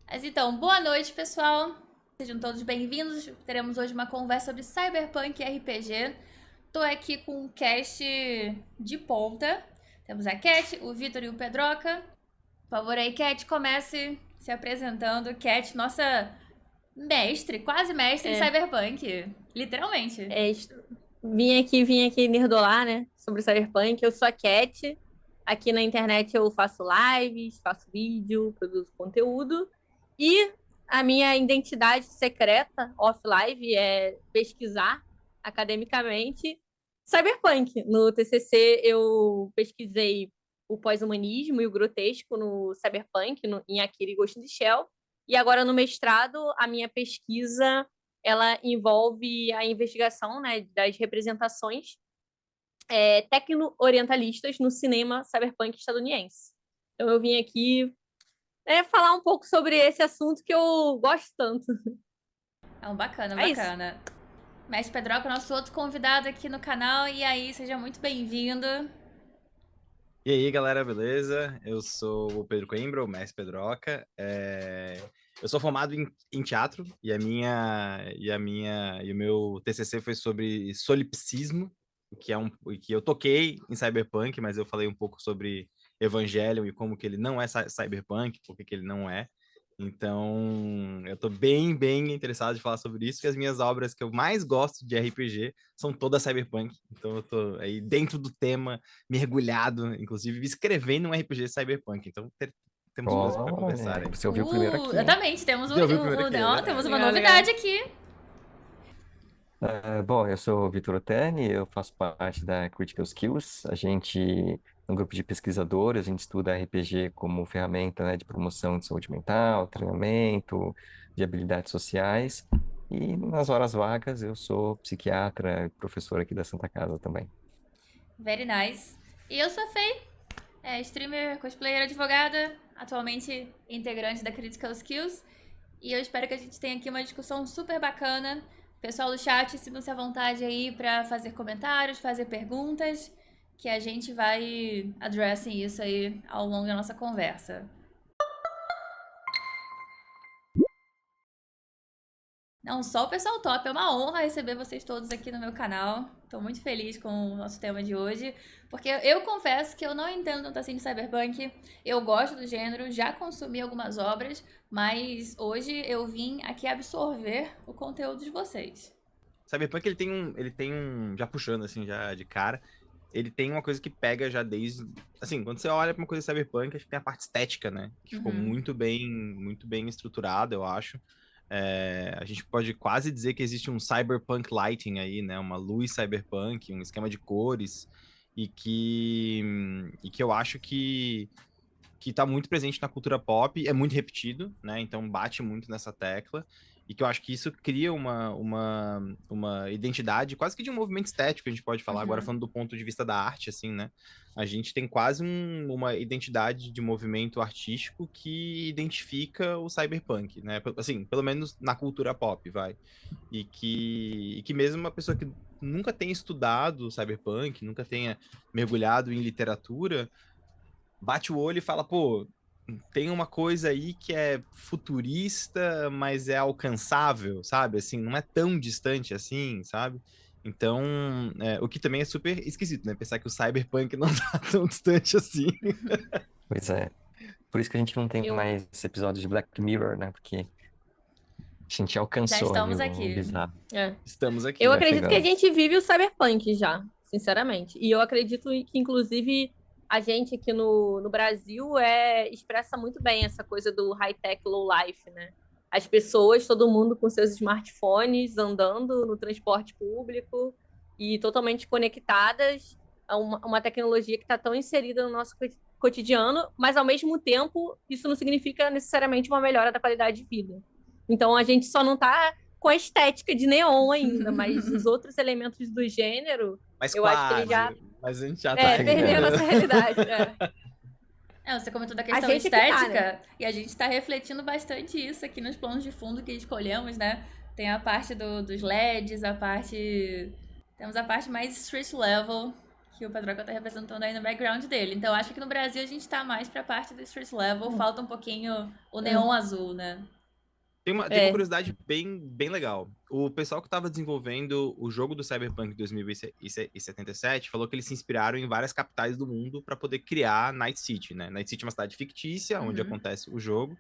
Mas então, boa noite, pessoal. Sejam todos bem-vindos. Teremos hoje uma conversa sobre Cyberpunk RPG. Tô aqui com um cast de ponta. Temos a Cat, o Vitor e o Pedroca. Por favor aí, Cat, comece se apresentando. Cat, nossa mestre, quase mestre em É, Cyberpunk. Literalmente. é, est- vim aqui nerdolar, né, sobre Cyberpunk. Eu sou a Cat. Aqui na internet eu faço lives, faço vídeo, produzo conteúdo. E a minha identidade secreta off-live é pesquisar academicamente Cyberpunk. No TCC eu pesquisei o pós-humanismo e o grotesco no Cyberpunk, em Akira e Ghost in the Shell. E agora no mestrado, a minha pesquisa ela envolve a investigação, né, das representações tecno-orientalistas no cinema cyberpunk estadunidense. Então eu vim aqui falar um pouco sobre esse assunto que eu gosto tanto. É um bacana, É isso. bacana. Mestre Pedroca, nosso outro convidado aqui no canal. E aí, seja muito bem-vindo. E aí, galera, beleza? Eu sou o Pedro Coimbra, o mestre Pedroca. Eu sou formado em teatro e o meu TCC foi sobre solipsismo, que eu toquei em cyberpunk, mas eu falei um pouco sobre Evangelion e como que ele não é cyberpunk, por que ele não é. Então, eu tô bem interessado de falar sobre isso, que as minhas obras que eu mais gosto de RPG são todas cyberpunk. Então, eu tô aí dentro do tema, mergulhado, inclusive escrevendo um RPG cyberpunk. Então, temos coisas para Olha, conversar aí. você ouviu primeiro aqui, hein? Exatamente, temos, Você ouviu primeiro aqui, é não, temos verdade. uma Legal, legal. novidade aqui. Bom, eu sou o Vitor Oterni, eu faço parte da Critical Skills. Um grupo de pesquisadores, a gente estuda RPG como ferramenta, né, de promoção de saúde mental, treinamento, de habilidades sociais. E nas horas vagas eu sou psiquiatra e professor aqui da Santa Casa também. Very nice. E eu sou a Faye, streamer, cosplayer, advogada, atualmente integrante da Critical Skills. E eu espero que a gente tenha aqui uma discussão super bacana. Pessoal do chat, sintam-se à vontade aí para fazer comentários, fazer perguntas, que a gente vai addressing isso aí ao longo da nossa conversa. Não, só o pessoal top. É uma honra receber vocês todos aqui no meu canal. Tô muito feliz com o nosso tema de hoje, porque eu confesso que eu não entendo tanto assim de cyberpunk. Eu gosto do gênero, já consumi algumas obras, mas hoje eu vim aqui absorver o conteúdo de vocês. Cyberpunk, já puxando assim, já de cara, ele tem uma coisa que pega já desde, assim, quando você olha para uma coisa cyberpunk, acho que tem a parte estética, né? Que ficou Uhum. muito bem estruturada, eu acho. A gente pode quase dizer que existe um cyberpunk lighting aí, né? Uma luz cyberpunk, um esquema de cores, e que eu acho que tá muito presente na cultura pop, é muito repetido, né? Então bate muito nessa tecla. E que eu acho que isso cria uma identidade, quase que de um movimento estético, a gente pode falar, agora Uhum. falando do ponto de vista da arte, assim, né? A gente tem quase uma identidade de movimento artístico que identifica o cyberpunk, né? Assim, pelo menos na cultura pop, vai. E que mesmo uma pessoa que nunca tenha estudado cyberpunk, nunca tenha mergulhado em literatura, bate o olho e fala, pô, tem uma coisa aí que é futurista, mas é alcançável, sabe? Assim, não é tão distante assim, sabe? Então, o que também é super esquisito, né? Pensar que o cyberpunk não tá tão distante assim. Pois é, por isso que a gente não tem Eu, mais episódios de Black Mirror, né? Porque a gente Já alcançou ali estamos o aqui. bizarro. é, Estamos eu aqui. Já acredito que a chegamos. gente vive o cyberpunk já, sinceramente. E eu acredito que, inclusive, a gente aqui no Brasil expressa muito bem essa coisa do high-tech, low-life, né? As pessoas, todo mundo com seus smartphones, andando no transporte público e totalmente conectadas a uma tecnologia que está tão inserida no nosso cotidiano, mas, ao mesmo tempo, isso não significa necessariamente uma melhora da qualidade de vida. Então, a gente só não está com a estética de neon ainda, mas os outros elementos do gênero, Mas eu acho que ele já mas a gente já Tá perdeu a chegando. nossa chegando. realidade. Você comentou da A questão gente é que tá, né? estética, e a gente tá refletindo bastante isso aqui nos planos de fundo que escolhemos, né? Tem a parte dos LEDs, Temos a parte mais street level, que o Pedroca tá representando aí no background dele. Então, acho que no Brasil a gente tá mais pra parte do street level, falta um pouquinho o neon azul, né? Tem uma curiosidade bem legal. O pessoal que estava desenvolvendo o jogo do Cyberpunk 2077 falou que eles se inspiraram em várias capitais do mundo para poder criar Night City, né? Night City é uma cidade fictícia, onde acontece o jogo.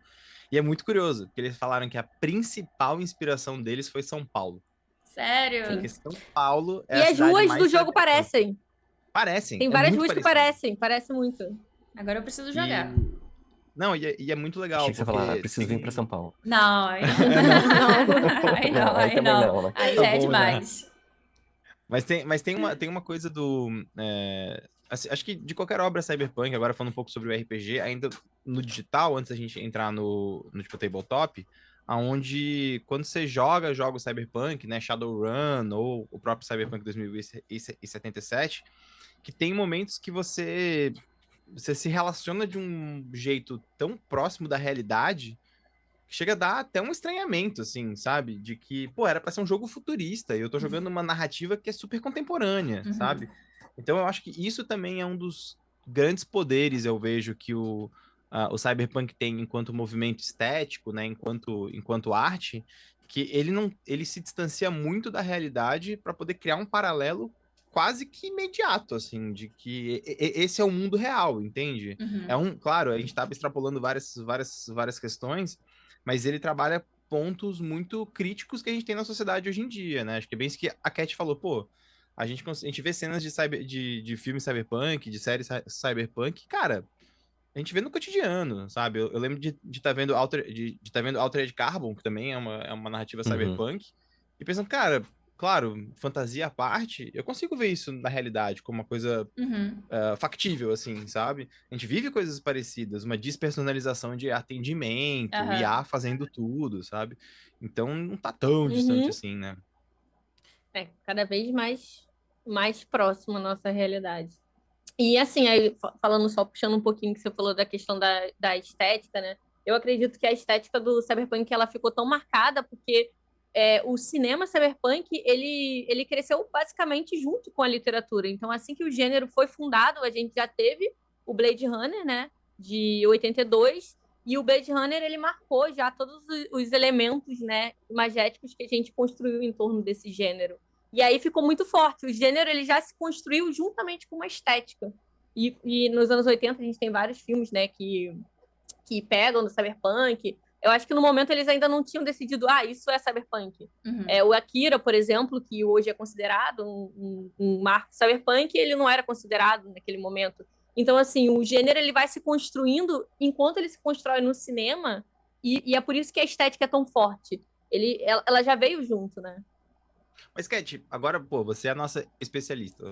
E é muito curioso, porque eles falaram que a principal inspiração deles foi São Paulo. Sério? Porque São Paulo é E a as cidade ruas mais do jogo cyberpunk. parecem. Parecem. Tem é várias muito ruas que parecido. parece muito. Agora eu preciso jogar. Não, e é muito legal, Achei que você ia porque falar, preciso vir tem- pra São Paulo. Não, aí aí Não, não, aí aí também não. não, né? Aí Tá já é bom, já. demais. Mas tem uma coisa do. Assim, acho que de qualquer obra cyberpunk, agora falando um pouco sobre o RPG, ainda no digital, antes da gente entrar no tipo tabletop, aonde quando você joga jogos cyberpunk, né, Shadowrun ou o próprio Cyberpunk 2077, que tem momentos que você se relaciona de um jeito tão próximo da realidade que chega a dar até um estranhamento, assim, sabe? De que, pô, era pra ser um jogo futurista e eu tô jogando uma narrativa que é super contemporânea, sabe? Então eu acho que isso também é um dos grandes poderes, eu vejo, que o Cyberpunk tem enquanto movimento estético, né? Enquanto arte, que ele se distancia muito da realidade para poder criar um paralelo quase que imediato, assim, de que esse é o mundo real, entende? Claro, a gente tá extrapolando várias questões, mas ele trabalha pontos muito críticos que a gente tem na sociedade hoje em dia, né? Acho que é bem isso que a Cat falou, pô, a gente vê cenas de filme cyberpunk, de série cyberpunk, cara, a gente vê no cotidiano, sabe? Eu lembro de estar vendo Altered Carbon, que também é uma narrativa cyberpunk, e pensando, cara, claro, fantasia à parte, eu consigo ver isso na realidade como uma coisa factível, assim, sabe? A gente vive coisas parecidas, uma despersonalização de atendimento, IA fazendo tudo, sabe? Então não tá tão distante assim, né? É, cada vez mais próximo à nossa realidade. E assim, aí, falando só, puxando um pouquinho que você falou da questão da estética, né? Eu acredito que a estética do Cyberpunk ela ficou tão marcada porque o cinema cyberpunk ele cresceu basicamente junto com a literatura. Então, assim que o gênero foi fundado, a gente já teve o Blade Runner, né, de 82, e o Blade Runner ele marcou já todos os elementos, né, imagéticos que a gente construiu em torno desse gênero. E aí ficou muito forte. O gênero ele já se construiu juntamente com uma estética. E nos anos 80 a gente tem vários filmes, né, que pegam do cyberpunk. Eu acho que no momento eles ainda não tinham decidido, isso é cyberpunk. O Akira, por exemplo, que hoje é considerado um marco cyberpunk, ele não era considerado naquele momento. Então, assim, o gênero ele vai se construindo enquanto ele se constrói no cinema, e é por isso que a estética é tão forte. Ela já veio junto, né? Mas, Cat, agora, pô, você é a nossa especialista.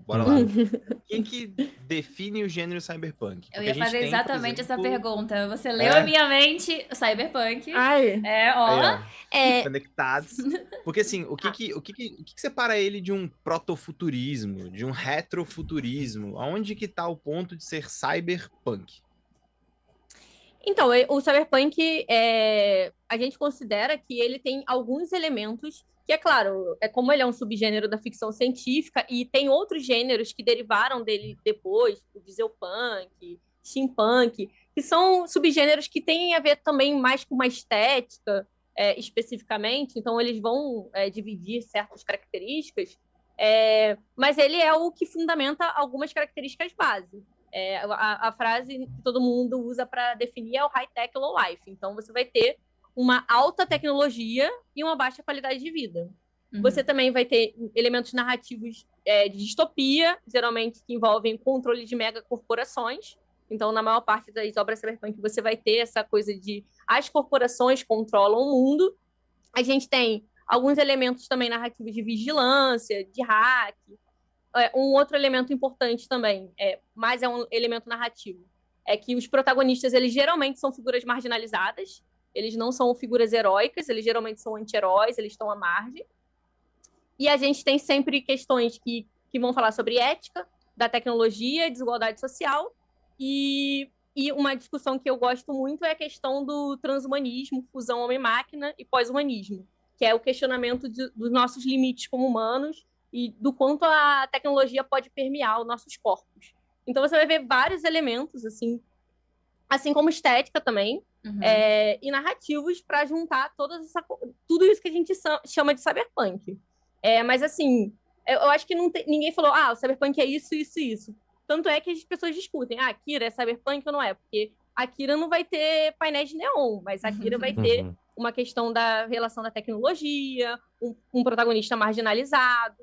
Bora lá. O que define o gênero cyberpunk? Eu ia fazer exatamente essa pergunta. Você leu É. a minha mente, cyberpunk. Ai. Conectados. Porque, assim, o que separa ele de um protofuturismo, de um retrofuturismo? Aonde que tá o ponto de ser cyberpunk? Então, o cyberpunk, a gente considera que ele tem alguns elementos que, é claro, como ele é um subgênero da ficção científica e tem outros gêneros que derivaram dele depois, o dieselpunk, steampunk, que são subgêneros que têm a ver também mais com uma estética, especificamente, então eles vão dividir certas características, mas ele é o que fundamenta algumas características básicas. A frase que todo mundo usa para definir é o high-tech low-life. Então, você vai ter uma alta tecnologia e uma baixa qualidade de vida. Você também vai ter elementos narrativos de distopia, geralmente que envolvem controle de megacorporações. Então, na maior parte das obras cyberpunk, você vai ter essa coisa de as corporações controlam o mundo. A gente tem alguns elementos também narrativos de vigilância, de hack. Um outro elemento importante também, mas é um elemento narrativo, é que os protagonistas, eles geralmente são figuras marginalizadas, eles não são figuras heróicas, eles geralmente são anti-heróis, eles estão à margem. E a gente tem sempre questões que vão falar sobre ética, da tecnologia, desigualdade social, e uma discussão que eu gosto muito é a questão do transhumanismo, fusão homem-máquina e pós-humanismo, que é o questionamento dos nossos limites como humanos e do quanto a tecnologia pode permear os nossos corpos. Então você vai ver vários elementos, assim como estética também, Uhum. e narrativos para juntar tudo isso que a gente chama de cyberpunk. Mas assim, eu acho que ninguém falou, o cyberpunk é isso, isso e isso. Tanto é que as pessoas discutem, Akira é cyberpunk ou não é? Porque a Akira não vai ter painéis de neon, mas a Akira vai ter Uhum. uma questão da relação da tecnologia, um protagonista marginalizado,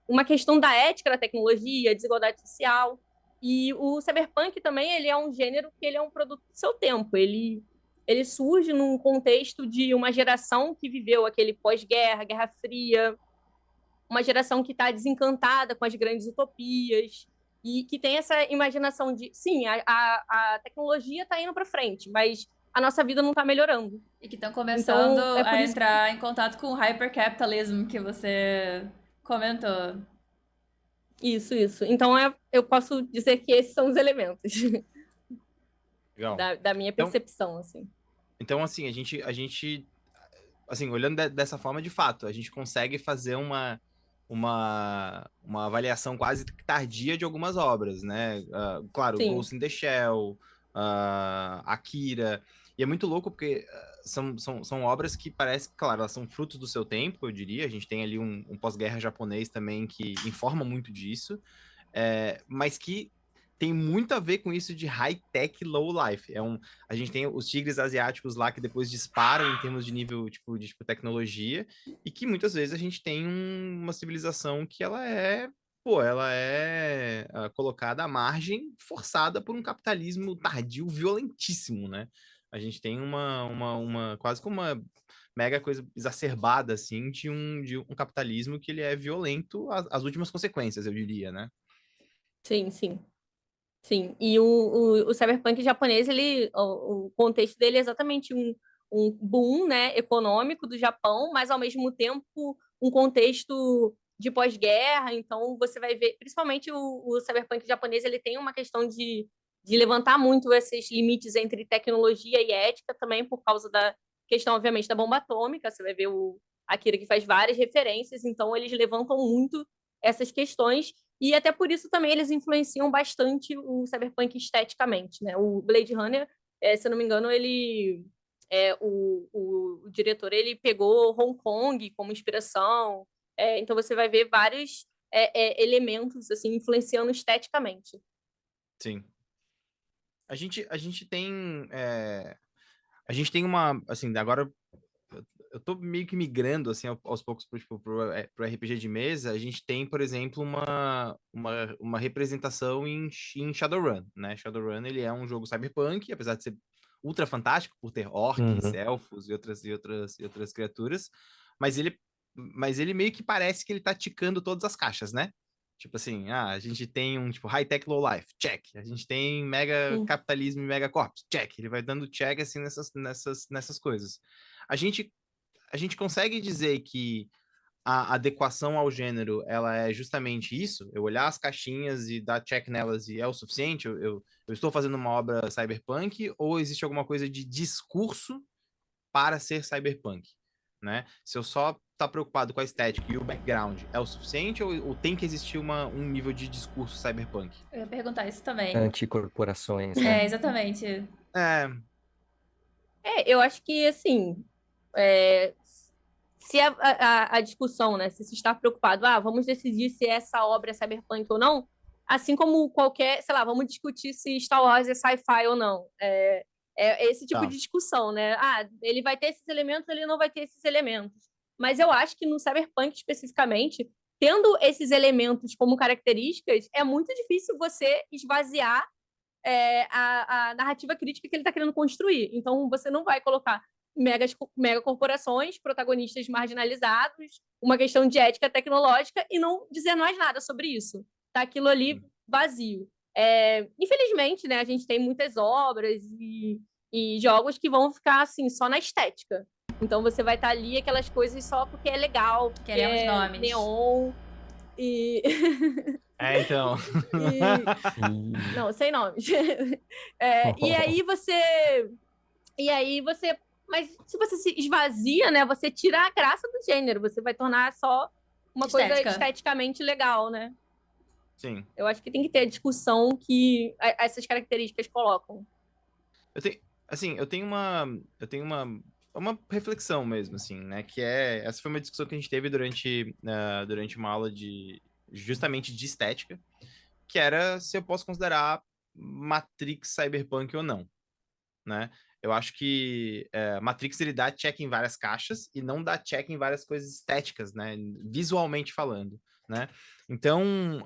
uma questão da ética da tecnologia, desigualdade social. E o cyberpunk também, ele é um gênero que ele é um produto do seu tempo. Ele surge num contexto de uma geração que viveu aquele pós-guerra, Guerra Fria, uma geração que está desencantada com as grandes utopias e que tem essa imaginação de, sim, a tecnologia está indo para frente, mas a nossa vida não está melhorando. E que estão começando Então, é por a isso entrar em contato com o hypercapitalism que você comentou. Isso. Então, eu posso dizer que esses são os elementos Legal. da minha Então- percepção, assim. Então, assim, a gente assim, olhando dessa forma, de fato, a gente consegue fazer uma avaliação quase tardia de algumas obras, né? Claro, Sim. Ghost in the Shell, Akira. E é muito louco porque são obras que parece, claro, elas são frutos do seu tempo, eu diria. A gente tem ali um pós-guerra japonês também que informa muito disso, mas que tem muito a ver com isso de high-tech, low-life. A gente tem os tigres asiáticos lá que depois disparam em termos de nível de tecnologia, e que muitas vezes a gente tem uma civilização que ela é colocada à margem, forçada por um capitalismo tardio violentíssimo, né? A gente tem quase como uma mega coisa exacerbada, assim, de um capitalismo que ele é violento às últimas consequências, eu diria, né? Sim. E o cyberpunk japonês, o contexto dele é exatamente um boom, né, econômico do Japão, mas ao mesmo tempo um contexto de pós-guerra. Então você vai ver, principalmente o cyberpunk japonês, ele tem uma questão de levantar muito esses limites entre tecnologia e ética também, por causa da questão, obviamente, da bomba atômica. Você vai ver o Akira que faz várias referências, então eles levantam muito essas questões. E até por isso também eles influenciam bastante o cyberpunk esteticamente, né? O Blade Runner, se eu não me engano, o diretor, ele pegou Hong Kong como inspiração. Então você vai ver vários elementos assim influenciando esteticamente. Sim. A gente tem uma, assim, agora eu tô meio que migrando, assim, aos poucos pro RPG de mesa. A gente tem, por exemplo, uma representação em Shadowrun, né? Shadowrun, ele é um jogo cyberpunk, apesar de ser ultra fantástico, por ter orcs, elfos e outras criaturas, mas ele meio que parece que ele tá ticando todas as caixas, né? Tipo assim, a gente tem tipo high-tech, low-life, check. A gente tem mega capitalismo e mega corpos, check. Ele vai dando check, assim, nessas coisas. A gente consegue dizer que a adequação ao gênero, ela é justamente isso? Eu olhar as caixinhas e dar check nelas e é o suficiente? Eu estou fazendo uma obra cyberpunk, ou existe alguma coisa de discurso para ser cyberpunk, né? Se eu só tá preocupado com a estética e o background, é o suficiente, ou tem que existir um nível de discurso cyberpunk? Eu ia perguntar isso também. Anticorporações, né? Exatamente. Eu acho que, assim, se a discussão, né, se você está preocupado, vamos decidir se essa obra é cyberpunk ou não, assim como qualquer, sei lá, vamos discutir se Star Wars é sci-fi ou não. Esse tipo de discussão, né? Ele vai ter esses elementos, ele não vai ter esses elementos. Mas eu acho que no cyberpunk, especificamente, tendo esses elementos como características, é muito difícil você esvaziar a narrativa crítica que ele está querendo construir. Então, você não vai colocar mega corporações, protagonistas marginalizados, uma questão de ética tecnológica e não dizer mais nada sobre isso. Tá aquilo ali vazio. Infelizmente, né, a gente tem muitas obras e jogos que vão ficar assim só na estética. Então você vai estar ali aquelas coisas só porque é legal, porque Queremos nomes. neon e Então. não, sem nomes. E aí você. Mas se você se esvazia, né? Você tira a graça do gênero. Você vai tornar só uma coisa Estética. esteticamente legal, né? Sim. Eu acho que tem que ter a discussão que essas características colocam. Eu tenho, assim, uma reflexão mesmo, assim, né? Essa foi uma discussão que a gente teve durante uma aula justamente de estética, que era se eu posso considerar Matrix Cyberpunk ou não, né? Eu acho que Matrix ele dá check em várias caixas e não dá check em várias coisas estéticas, né? Visualmente falando, né? Então,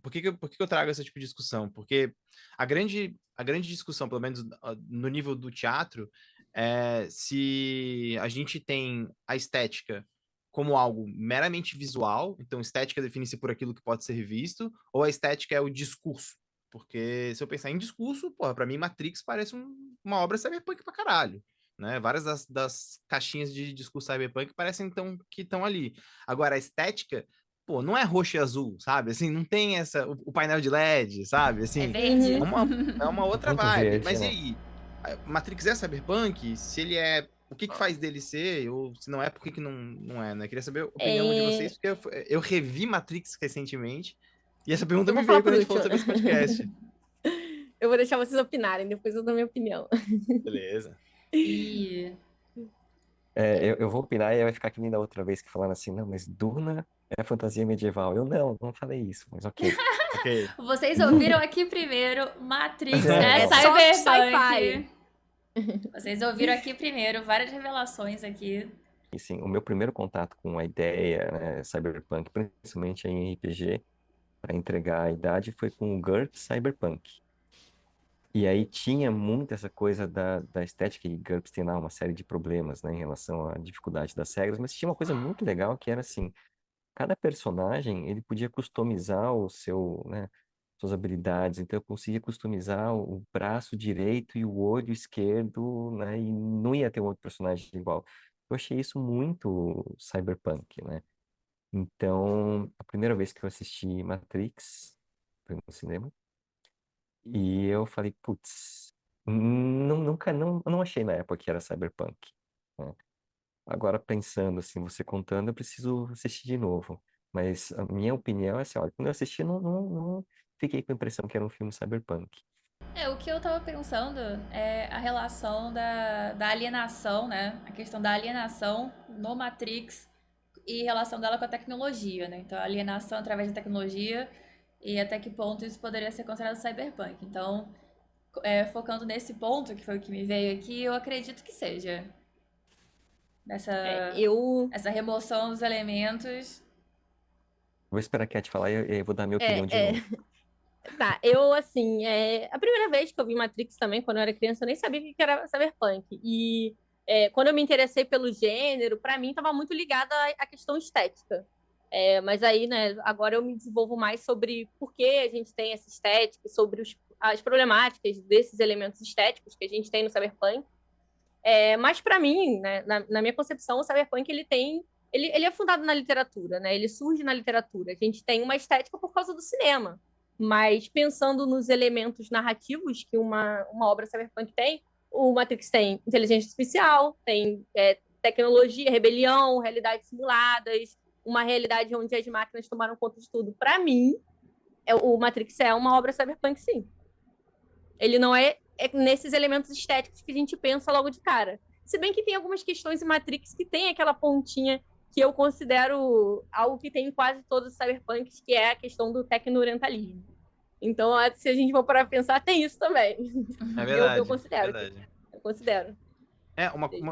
por que que eu trago esse tipo de discussão? Porque a grande discussão, pelo menos no nível do teatro, é se a gente tem a estética como algo meramente visual, então estética define-se por aquilo que pode ser visto, ou a estética é o discurso. Porque se eu pensar em discurso, porra, pra mim Matrix parece uma obra cyberpunk pra caralho, né? Várias das caixinhas de discurso cyberpunk parecem que estão ali. Agora, a estética, pô, não é roxo e azul, sabe? Assim, não tem o painel de LED, sabe? É Assim, verde. é uma outra Muito vibe. verde, Mas e né? aí? Matrix é cyberpunk? Se ele é, o que faz dele ser? Ou se não é, por que não é, né? Queria saber a opinião de vocês, porque eu revi Matrix recentemente, e essa pergunta Eu me vou falar veio por quando a gente último. falou sobre esse podcast. Eu vou deixar vocês opinarem, depois eu dou minha opinião. Beleza. E Eu vou opinar e vai ficar que nem da outra vez que falaram assim, não, mas Duna é fantasia medieval. Eu não falei isso, mas ok. Ok. vocês ouviram aqui primeiro, Matrix é É só cyberpunk. sci-fi. Vocês ouviram aqui primeiro, várias revelações aqui. E sim, o meu primeiro contato com a ideia, né, cyberpunk, principalmente em RPG, para entregar a idade, foi com o GURPS Cyberpunk. E aí tinha muito essa coisa da estética, e GURPS tem lá uma série de problemas, né, em relação à dificuldade das regras, mas tinha uma coisa muito legal que era assim, cada personagem, ele podia customizar né, suas habilidades. Então, eu conseguia customizar o braço direito e o olho esquerdo, né, e não ia ter um outro personagem igual. Eu achei isso muito cyberpunk, né? Então, a primeira vez que eu assisti Matrix foi no cinema, e eu falei, putz, nunca, não achei na época que era cyberpunk, né? Agora, pensando assim, você contando, eu preciso assistir de novo. Mas a minha opinião é assim, olha, quando eu assisti, não fiquei com a impressão que era um filme cyberpunk. O que eu tava pensando é a relação da alienação, né? A questão da alienação no Matrix e relação dela com a tecnologia, né? Então, a alienação através da tecnologia e até que ponto isso poderia ser considerado cyberpunk. Então, focando nesse ponto, que foi o que me veio aqui, eu acredito que seja. Essa, Eu, essa remoção dos elementos. Vou esperar a Cat falar e eu vou dar minha opinião de é, novo. tá, eu assim, a primeira vez que eu vi Matrix também, quando eu era criança, eu nem sabia o que era cyberpunk. E quando eu me interessei pelo gênero, pra mim estava muito ligada à questão estética. Mas aí, né, agora eu me desenvolvo mais sobre por que a gente tem essa estética, sobre as problemáticas desses elementos estéticos que a gente tem no cyberpunk. Mas para mim, né, na minha concepção, o cyberpunk ele é fundado na literatura, né? Ele surge na literatura. A gente tem uma estética por causa do cinema, mas pensando nos elementos narrativos que uma obra cyberpunk tem, o Matrix tem inteligência artificial, tem tecnologia, rebelião, realidades simuladas, uma realidade onde as máquinas tomaram conta de tudo. Para mim, o Matrix é uma obra cyberpunk, sim. Ele não é nesses elementos estéticos que a gente pensa logo de cara. Se bem que tem algumas questões em Matrix que tem aquela pontinha que eu considero algo que tem em quase todos os cyberpunks, que é a questão do tecno-orientalismo. Então, se a gente for parar pra pensar, tem isso também. É Eu verdade, é considero. verdade. Eu considero.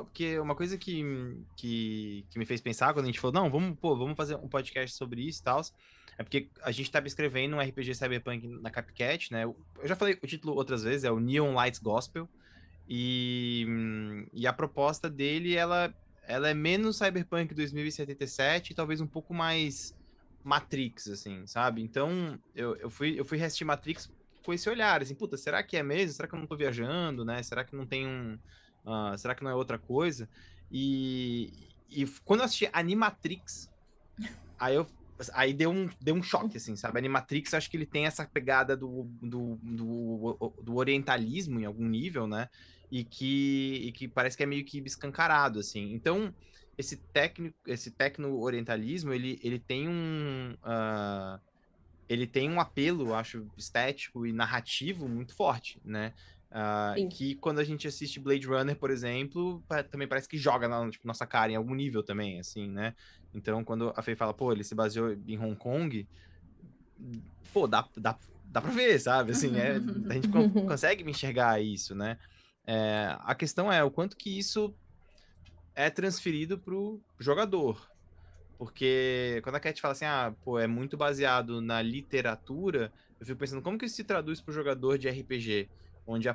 Porque uma coisa que me fez pensar quando a gente falou, não, vamos fazer um podcast sobre isso e tal, é porque a gente estava escrevendo um RPG Cyberpunk na Copycat, né? Eu já falei o título outras vezes, é o Neon Lights Gospel, e a proposta dele, ela é menos Cyberpunk 2077 e talvez um pouco mais Matrix, assim, sabe? Então, eu fui reassistir Matrix com esse olhar, assim, puta, será que é mesmo? Será que eu não tô viajando, né? Será que não tem será que não é outra coisa? E quando eu assisti Animatrix, aí deu um choque, assim, sabe? Animatrix, acho que ele tem essa pegada do orientalismo em algum nível, né? E que parece que é meio que escancarado, assim. Então, esse tecno-orientalismo, ele tem ele tem um apelo, eu acho, estético e narrativo muito forte, né? Sim. Que quando a gente assiste Blade Runner, por exemplo, também parece que joga na tipo, nossa cara em algum nível também, assim, né? Então, quando a Faye fala, pô, ele se baseou em Hong Kong, pô, dá pra ver, sabe? Assim, a gente consegue me enxergar isso, né? A questão é o quanto que isso é transferido pro jogador. Porque quando a Cat fala assim, pô, é muito baseado na literatura, eu fico pensando, como que isso se traduz pro jogador de RPG? Onde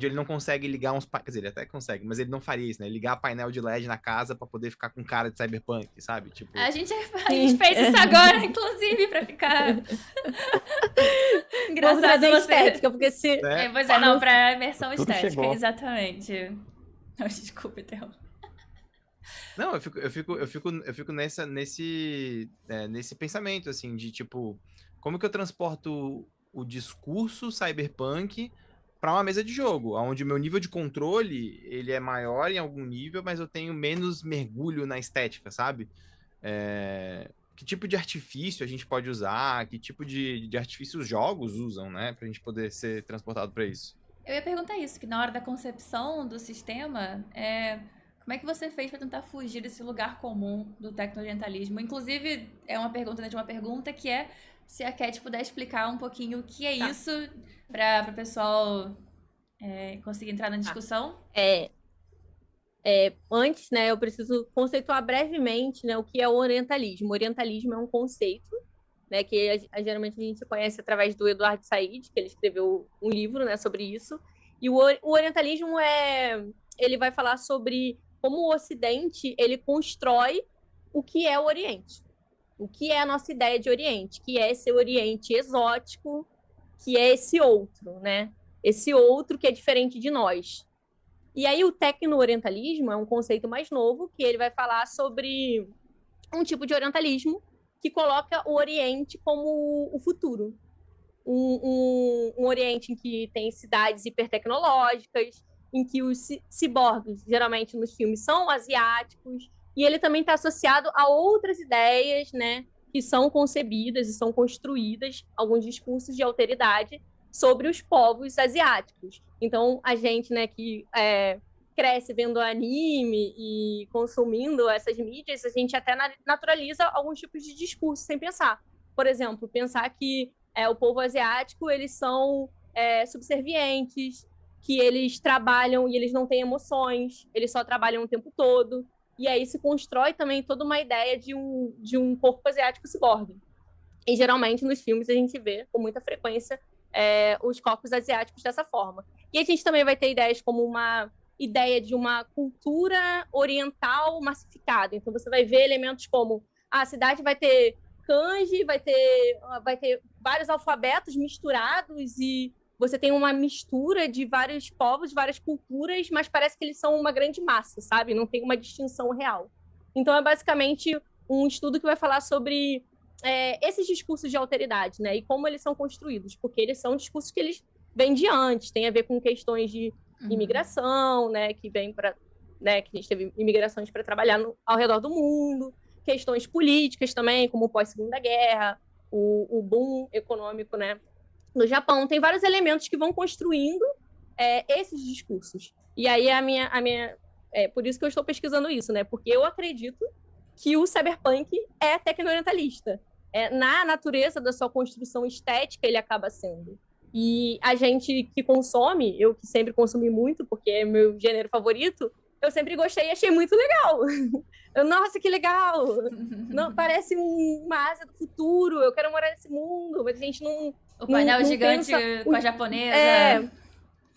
ele não consegue ligar quer dizer, ele até consegue, mas ele não faria isso, né? Ligar painel de LED na casa pra poder ficar com cara de cyberpunk, sabe? Tipo, A gente Sim. fez isso agora, inclusive, pra ficar Vamos engraçado trazer você. estética, porque se. né? Pois é, não, pra imersão Tudo estética, chegou. exatamente. Não, desculpa, Theo. Não, eu fico nesse pensamento, assim, de tipo, como que eu transporto o discurso cyberpunk para uma mesa de jogo, onde o meu nível de controle, ele é maior em algum nível, mas eu tenho menos mergulho na estética, sabe? Que tipo de artifício a gente pode usar, que tipo de artifício os jogos usam, né, pra gente poder ser transportado para isso. Eu ia perguntar isso, que na hora da concepção do sistema, como é que você fez pra tentar fugir desse lugar comum do tecno-orientalismo? Inclusive, é uma pergunta dentro de uma pergunta que é se a Cat puder explicar um pouquinho o que é Tá. isso para o pessoal conseguir entrar na discussão. Antes, né, eu preciso conceituar brevemente, né, o que é o orientalismo. O orientalismo é um conceito, né, que geralmente a gente conhece através do Eduardo Said, que ele escreveu um livro, né, sobre isso. E o orientalismo ele vai falar sobre como o Ocidente ele constrói o que é o Oriente, o que é a nossa ideia de Oriente, que é esse Oriente exótico, que é esse outro, né? Esse outro que é diferente de nós. E aí o tecno-orientalismo é um conceito mais novo, que ele vai falar sobre um tipo de orientalismo que coloca o Oriente como o futuro. Um Oriente em que tem cidades hipertecnológicas, em que os ciborgues, geralmente nos filmes, são asiáticos, e ele também está associado a outras ideias, né, que são concebidas e são construídas, alguns discursos de alteridade, sobre os povos asiáticos. Então, a gente, né, que cresce vendo anime e consumindo essas mídias, a gente até naturaliza alguns tipos de discurso sem pensar. Por exemplo, pensar que o povo asiático, eles são subservientes, que eles trabalham e eles não têm emoções, eles só trabalham o tempo todo. E aí se constrói também toda uma ideia de um corpo asiático ciborgue. E geralmente nos filmes a gente vê com muita frequência os corpos asiáticos dessa forma. E a gente também vai ter ideias como uma ideia de uma cultura oriental massificada. Então você vai ver elementos como a cidade vai ter kanji, vai ter vários alfabetos misturados e você tem uma mistura de vários povos, várias culturas, mas parece que eles são uma grande massa, sabe? Não tem uma distinção real. Então é basicamente um estudo que vai falar sobre esses discursos de alteridade, né? E como eles são construídos, porque eles são discursos que eles vêm de antes, tem a ver com questões de imigração, né? Que vem para, né? Que a gente teve imigrações para trabalhar ao redor do mundo, questões políticas também, como pós-segunda guerra, o boom econômico, né? No Japão tem vários elementos que vão construindo esses discursos. E aí por isso que eu estou pesquisando isso, né? Porque eu acredito que o cyberpunk é tecno-orientalista. Na natureza da sua construção estética, ele acaba sendo. E a gente que consome, eu que sempre consumi muito, porque é meu gênero favorito, eu sempre gostei e achei muito legal. Nossa, que legal! Não, parece uma Ásia do futuro, eu quero morar nesse mundo, mas a gente não. O painel não gigante pensa, com a japonesa.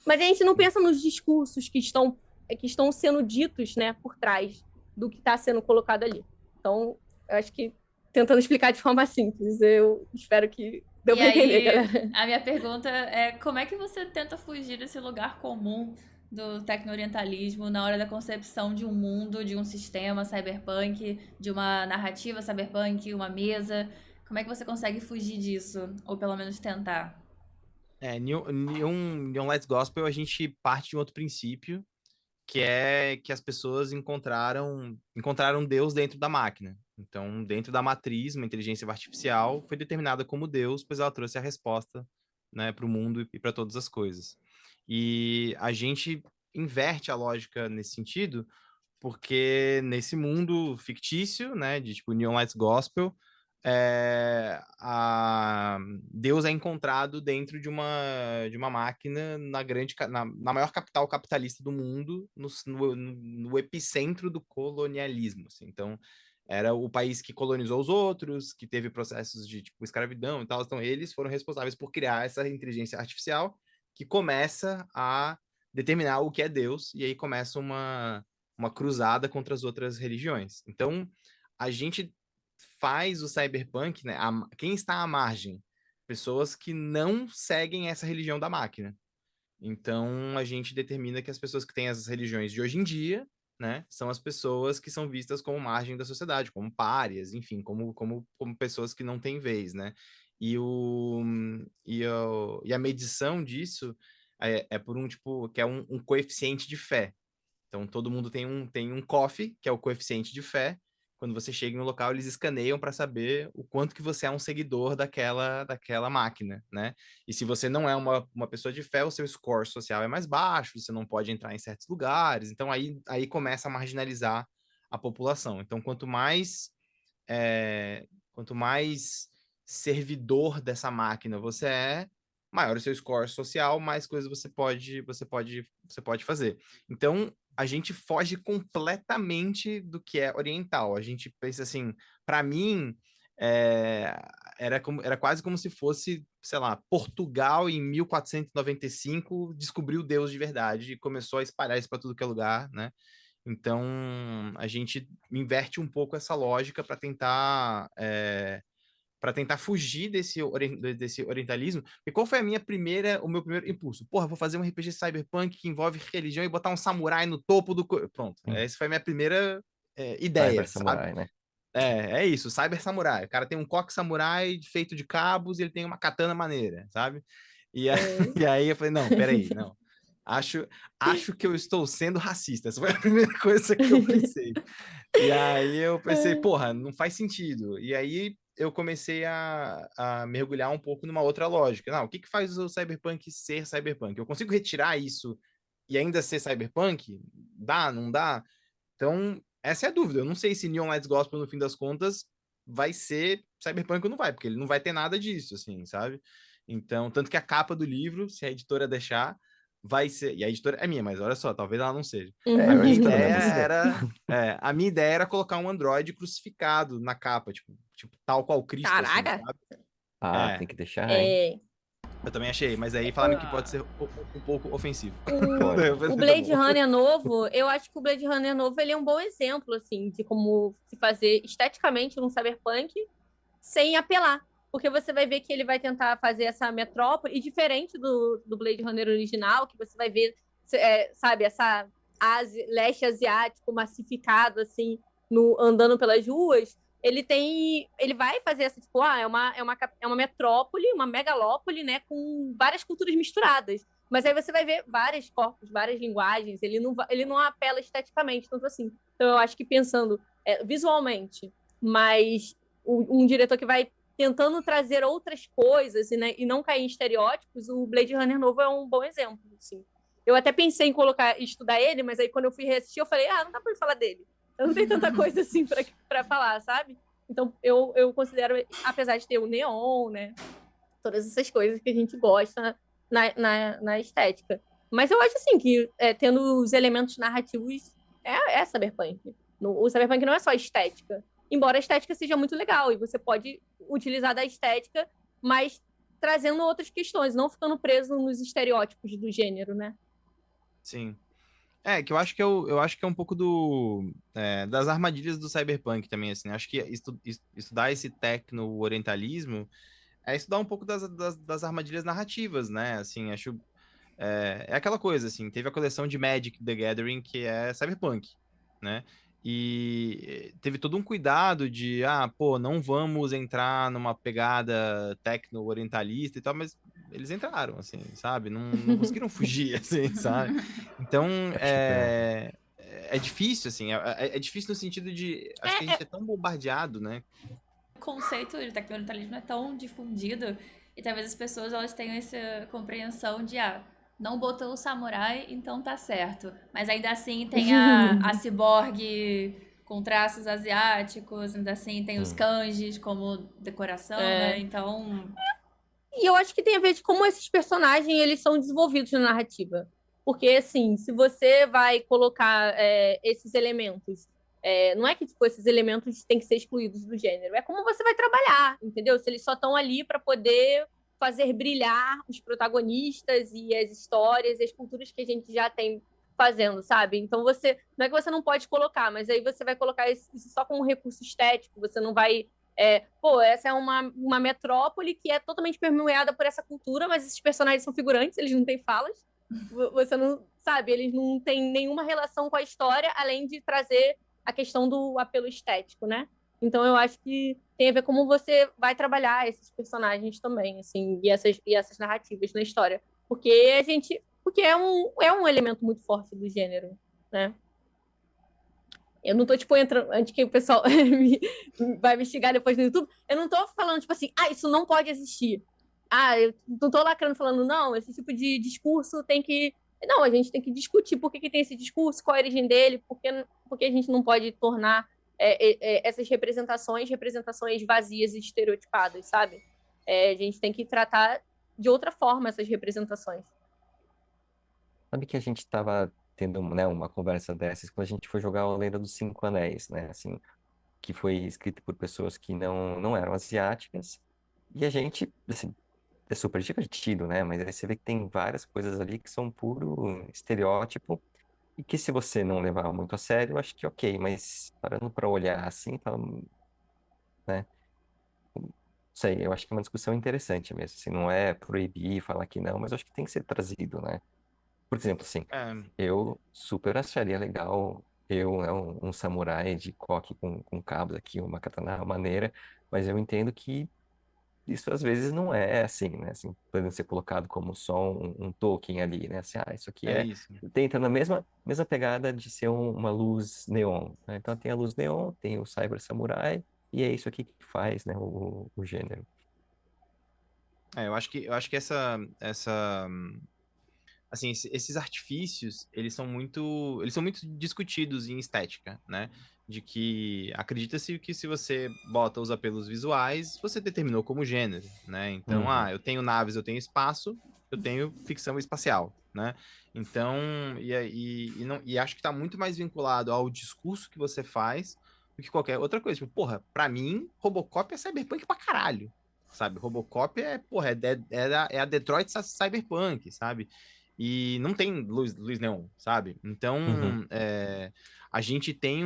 Mas a gente não pensa nos discursos que estão sendo ditos, né, por trás do que está sendo colocado ali. Então, eu acho que, tentando explicar de forma simples, eu espero que deu para entender, galera. A minha pergunta é como é que você tenta fugir desse lugar comum do tecno-orientalismo na hora da concepção de um mundo, de um sistema cyberpunk, de uma narrativa cyberpunk, uma mesa? Como é que você consegue fugir disso? Ou pelo menos tentar? Neon Lights Gospel, a gente parte de um outro princípio, que é que as pessoas encontraram Deus dentro da máquina. Então, dentro da matriz, uma inteligência artificial foi determinada como Deus, pois ela trouxe a resposta, né, para o mundo e para todas as coisas. E a gente inverte a lógica nesse sentido, porque nesse mundo fictício, né, de tipo Neon Lights Gospel, Deus é encontrado dentro de uma máquina na maior capital capitalista do mundo, no epicentro do colonialismo, assim. Então, era o país que colonizou os outros, que teve processos de tipo escravidão e tal. Então, eles foram responsáveis por criar essa inteligência artificial que começa a determinar o que é Deus, e aí começa uma cruzada contra as outras religiões. Então, a gente faz o cyberpunk, né? Quem está à margem? Pessoas que não seguem essa religião da máquina. Então, a gente determina que as pessoas que têm essas religiões de hoje em dia, né, são as pessoas que são vistas como margem da sociedade, como párias, enfim, como pessoas que não têm vez, né? E a medição disso é por um tipo, que é um coeficiente de fé. Então, todo mundo tem um COF, que é o coeficiente de fé. Quando você chega em um local, eles escaneiam para saber o quanto que você é um seguidor daquela máquina, né? E se você não é uma pessoa de fé, o seu score social é mais baixo, você não pode entrar em certos lugares. Então, aí começa a marginalizar a população. Então, quanto mais servidor dessa máquina você é, maior o seu score social, mais coisas você pode fazer. Então, a gente foge completamente do que é oriental. A gente pensa assim, para mim, é, era quase como se fosse, sei lá, Portugal em 1495 descobriu Deus de verdade e começou a espalhar isso para tudo que é lugar, né? Então, a gente inverte um pouco essa lógica para tentar fugir desse orientalismo. E qual foi o meu primeiro impulso? Porra, vou fazer um RPG cyberpunk que envolve religião e botar um samurai no topo do. Pronto, essa foi a minha primeira Cyber ideia, sabe? Samurai, né? É isso, cyber samurai. O cara tem um coque samurai feito de cabos e ele tem uma katana maneira, sabe? E, É. e aí eu falei, não, peraí, não. Acho que eu estou sendo racista. Essa foi a primeira coisa que eu pensei. E aí eu pensei, porra, não faz sentido. E aí eu comecei a mergulhar um pouco numa outra lógica. Não, o que faz o cyberpunk ser cyberpunk? Eu consigo retirar isso e ainda ser cyberpunk? Dá, não dá? Então, essa é a dúvida. Eu não sei se Neon Lights Gospel, no fim das contas, vai ser cyberpunk ou não vai, porque ele não vai ter nada disso, assim, sabe? Então, tanto que a capa do livro, se a editora deixar, vai ser. E a editora é minha, mas olha só, talvez ela não seja. É, A eu minha editando, é ideia você. era colocar um androide crucificado na capa, tipo tal qual Cristo, assim, Caraca! sabe? Ah, É, tem que deixar, hein? É, eu também achei, mas aí falaram que pode ser um pouco ofensivo. Pode. o Tá Blade bom. Runner novo, eu acho que o Blade Runner novo ele é um bom exemplo, assim, de como se fazer esteticamente num cyberpunk sem apelar. Porque você vai ver que ele vai tentar fazer essa metrópole, e diferente do Blade Runner original, que você vai ver, sabe, essa leste asiático massificado, assim, andando pelas ruas, ele vai fazer essa, tipo, é uma metrópole, uma megalópole, né, com várias culturas misturadas. Mas aí você vai ver vários corpos, várias linguagens, ele não apela esteticamente, tanto assim. Então eu acho que pensando visualmente, mas um diretor que vai tentando trazer outras coisas né, e não cair em estereótipos, o Blade Runner novo é um bom exemplo. Assim. Eu até pensei em estudar ele, mas aí quando eu fui reassistir, eu falei, não dá pra falar dele. Eu não tenho tanta coisa assim pra falar, sabe? Então eu considero, apesar de ter o neon, né? Todas essas coisas que a gente gosta na estética. Mas eu acho assim que tendo os elementos narrativos é cyberpunk. O cyberpunk não é só estética. Embora a estética seja muito legal e você pode utilizar da estética, mas trazendo outras questões, não ficando preso nos estereótipos do gênero, né? Sim. Que eu acho que é um pouco das armadilhas do cyberpunk também, assim. Acho que estudar esse tecno-orientalismo é estudar um pouco das armadilhas narrativas, né? Assim, acho. É aquela coisa, assim, teve a coleção de Magic the Gathering, que é cyberpunk, né? E teve todo um cuidado de, pô, não vamos entrar numa pegada tecno-orientalista e tal, mas eles entraram, assim, sabe? Não conseguiram fugir, assim, sabe? Então, é difícil, assim, é difícil no sentido de, acho que a gente é tão bombardeado, né? O conceito de tecnomentalismo é tão difundido e talvez as pessoas elas tenham essa compreensão de, não botou o samurai, então tá certo. Mas ainda assim tem a ciborgue com traços asiáticos, ainda assim tem os kanjis como decoração, né? Então, E eu acho que tem a ver de como esses personagens eles são desenvolvidos na narrativa. Porque, assim, se você vai colocar esses elementos, não é que tipo, esses elementos têm que ser excluídos do gênero, é como você vai trabalhar, entendeu? Se eles só estão ali para poder fazer brilhar os protagonistas e as histórias e as culturas que a gente já tem fazendo, sabe? Então você não é que você não pode colocar, mas aí você vai colocar isso só como recurso estético, você não vai essa é uma metrópole que é totalmente permeada por essa cultura, mas esses personagens são figurantes, eles não têm falas. Você não sabe, eles não têm nenhuma relação com a história, além de trazer a questão do apelo estético, né? Então eu acho que tem a ver como você vai trabalhar esses personagens também, assim, e essas narrativas na história. Porque é um elemento muito forte do gênero, né? Eu não tô, tipo, entrando. Antes que o pessoal vai me xingar depois no YouTube, eu não tô falando, tipo assim, isso não pode existir. Eu não tô lacrando falando, não, esse tipo de discurso tem que. Não, a gente tem que discutir por que tem esse discurso, qual a origem dele, porque a gente não pode tornar essas representações vazias e estereotipadas, sabe? A gente tem que tratar de outra forma essas representações. Sabe que a gente estava tendo, né, uma conversa dessas quando a gente foi jogar a Lenda dos Cinco Anéis, né? Assim, que foi escrito por pessoas que não eram asiáticas. E a gente, assim, é super divertido, né? Mas aí você vê que tem várias coisas ali que são puro estereótipo e que se você não levar muito a sério, eu acho que ok, mas parando para olhar assim, né? Não sei, eu acho que é uma discussão interessante mesmo, assim, não é proibir, falar que não, mas eu acho que tem que ser trazido, né? Por exemplo, assim, É, eu super acharia legal eu, né, um samurai de coque com cabos aqui, uma katana maneira, mas eu entendo que isso às vezes não é assim, né? Assim, podendo ser colocado como só um token ali, né? Assim, isso aqui é isso. tenta na mesma pegada de ser uma luz neon, né? Então tem a luz neon, tem o Cyber Samurai, e é isso aqui que faz, né, o gênero. Eu acho que essa assim, esses artifícios, eles são muito discutidos em estética, né? De que acredita-se que se você bota os apelos visuais, você determinou como gênero, né? Então, Uhum. eu tenho naves, eu tenho espaço, eu tenho ficção espacial, né? Então, e acho que tá muito mais vinculado ao discurso que você faz do que qualquer outra coisa. Tipo, porra, pra mim, Robocop é cyberpunk pra caralho, sabe? Robocop é a Detroit Cyberpunk, sabe? E não tem luz neon, sabe? Então, Uhum. a gente tem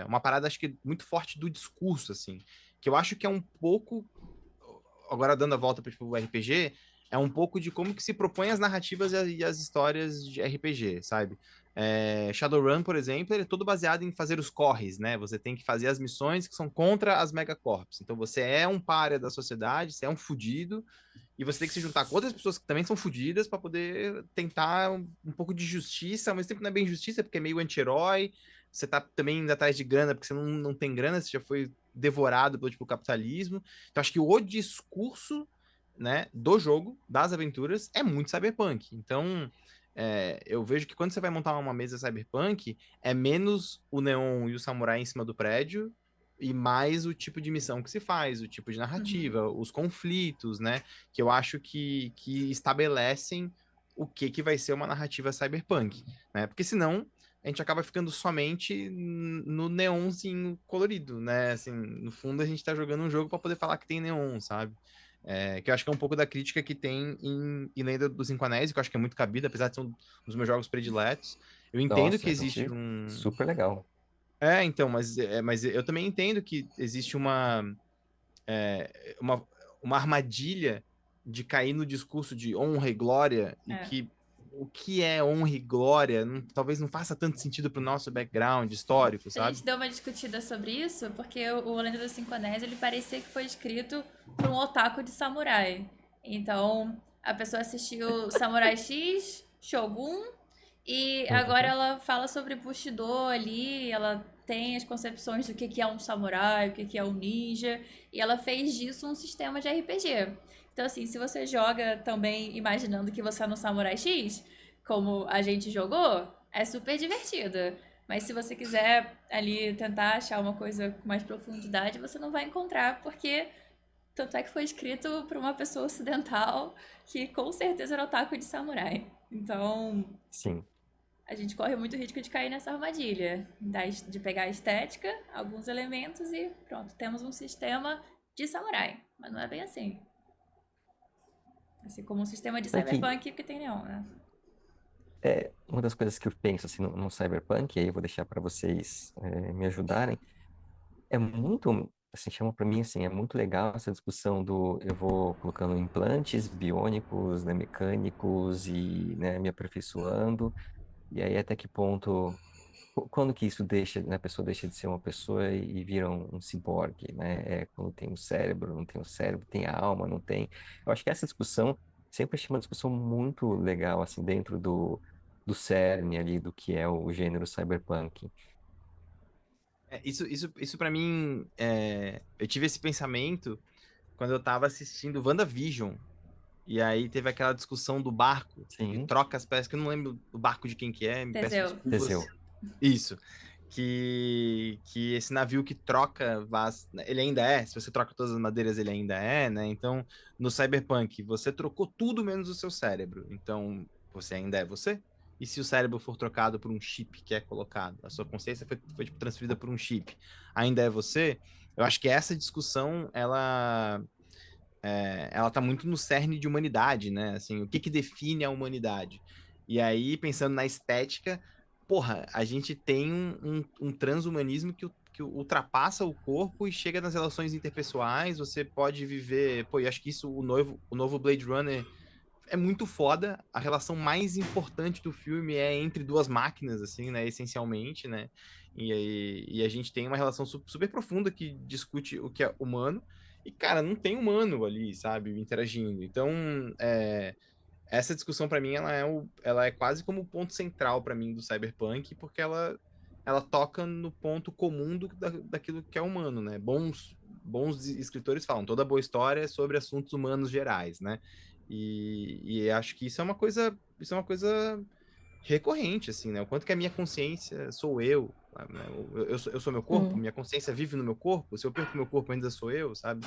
uma parada, acho que muito forte do discurso, assim, que eu acho que é um pouco, agora dando a volta para tipo, o RPG, é um pouco de como que se propõe as narrativas e as histórias de RPG, sabe? Shadowrun, por exemplo, ele é todo baseado em fazer os corres, né? Você tem que fazer as missões que são contra as megacorps. Então você é um pária da sociedade, você é um fudido, e você tem que se juntar com outras pessoas que também são fodidas para poder tentar um pouco de justiça, mas tempo não é bem justiça, porque é meio anti-herói. Você tá também indo atrás de grana, porque você não tem grana, você já foi devorado pelo tipo, capitalismo. Então, acho que o discurso, né, do jogo, das aventuras, é muito cyberpunk. Então, eu vejo que quando você vai montar uma mesa cyberpunk, é menos o neon e o samurai em cima do prédio e mais o tipo de missão que se faz, o tipo de narrativa, os conflitos, né? Que eu acho que estabelecem o que vai ser uma narrativa cyberpunk, né? Porque senão a gente acaba ficando somente no neonzinho colorido, né? Assim, no fundo a gente tá jogando um jogo para poder falar que tem neon, sabe? Que eu acho que é um pouco da crítica que tem em Lenda dos Cinco Anéis, que eu acho que é muito cabida, apesar de ser um dos meus jogos prediletos. Eu entendo que Nossa, existe achei um. super legal. Então, mas eu também entendo que existe uma armadilha de cair no discurso de honra e glória, e É. que o que é honra e glória, talvez não faça tanto sentido pro nosso background histórico, A sabe? gente deu uma discutida sobre isso, porque o Lenda dos Cinco Anéis, ele parecia que foi escrito por um otaku de samurai. Então, a pessoa assistiu Samurai X, Shogun, e agora ela fala sobre Bushido ali, ela tem as concepções do que é um samurai, o que é um ninja, e ela fez disso um sistema de RPG. Então, assim, se você joga também imaginando que você é no Samurai X, como a gente jogou, é super divertido. Mas se você quiser ali tentar achar uma coisa com mais profundidade, você não vai encontrar, porque tanto é que foi escrito por uma pessoa ocidental que com certeza era otaku de samurai. Então, Sim. a gente corre muito risco de cair nessa armadilha, de pegar a estética, alguns elementos e pronto, temos um sistema de samurai. Mas não é bem assim. Assim como um sistema de É que cyberpunk que tem neon, né? uma das coisas que eu penso assim no Cyberpunk, e aí eu vou deixar para vocês me ajudarem, é muito, assim, chama para mim assim, é muito legal essa discussão do eu vou colocando implantes biônicos, né, mecânicos e, né, me aperfeiçoando, e aí até que ponto, quando que isso deixa, né, a pessoa deixa de ser uma pessoa e vira um ciborgue, né? É quando tem um cérebro, não tem um cérebro, tem a alma, não tem. Eu acho que essa discussão sempre achei uma discussão muito legal, assim, dentro do cerne ali do que é o gênero cyberpunk. Isso para mim, eu tive esse pensamento quando eu tava assistindo WandaVision. E aí teve aquela discussão do barco, que Sim, troca as peças, que eu não lembro do barco de quem que é, me peço Teseu. desculpas. Teseu. Isso. Que esse navio que troca, ele ainda é, se você troca todas as madeiras, ele ainda é, né? Então, no Cyberpunk, você trocou tudo menos o seu cérebro. Então, você ainda é você? E se o cérebro for trocado por um chip que é colocado? A sua consciência foi tipo, transferida por um chip. Ainda é você? Eu acho que essa discussão, ela tá muito no cerne de humanidade, né? Assim, o que que define a humanidade? E aí, pensando na estética, porra, a gente tem um transhumanismo que ultrapassa o corpo e chega nas relações interpessoais. Você pode viver. Pô, eu acho que isso, o novo Blade Runner é muito foda. A relação mais importante do filme é entre duas máquinas, assim, né? Essencialmente, né? E a gente tem uma relação super profunda que discute o que é humano. E, cara, não tem humano ali, sabe? Interagindo. Então, essa discussão, pra mim, ela é quase como o ponto central pra mim do Cyberpunk, porque ela toca no ponto comum daquilo que é humano, né? Bons escritores falam, toda boa história é sobre assuntos humanos gerais, né? E acho que isso é uma coisa recorrente, assim, né? O quanto que a minha consciência sou eu, né? Eu sou meu corpo, minha consciência vive no meu corpo, se eu perco meu corpo ainda sou eu, sabe?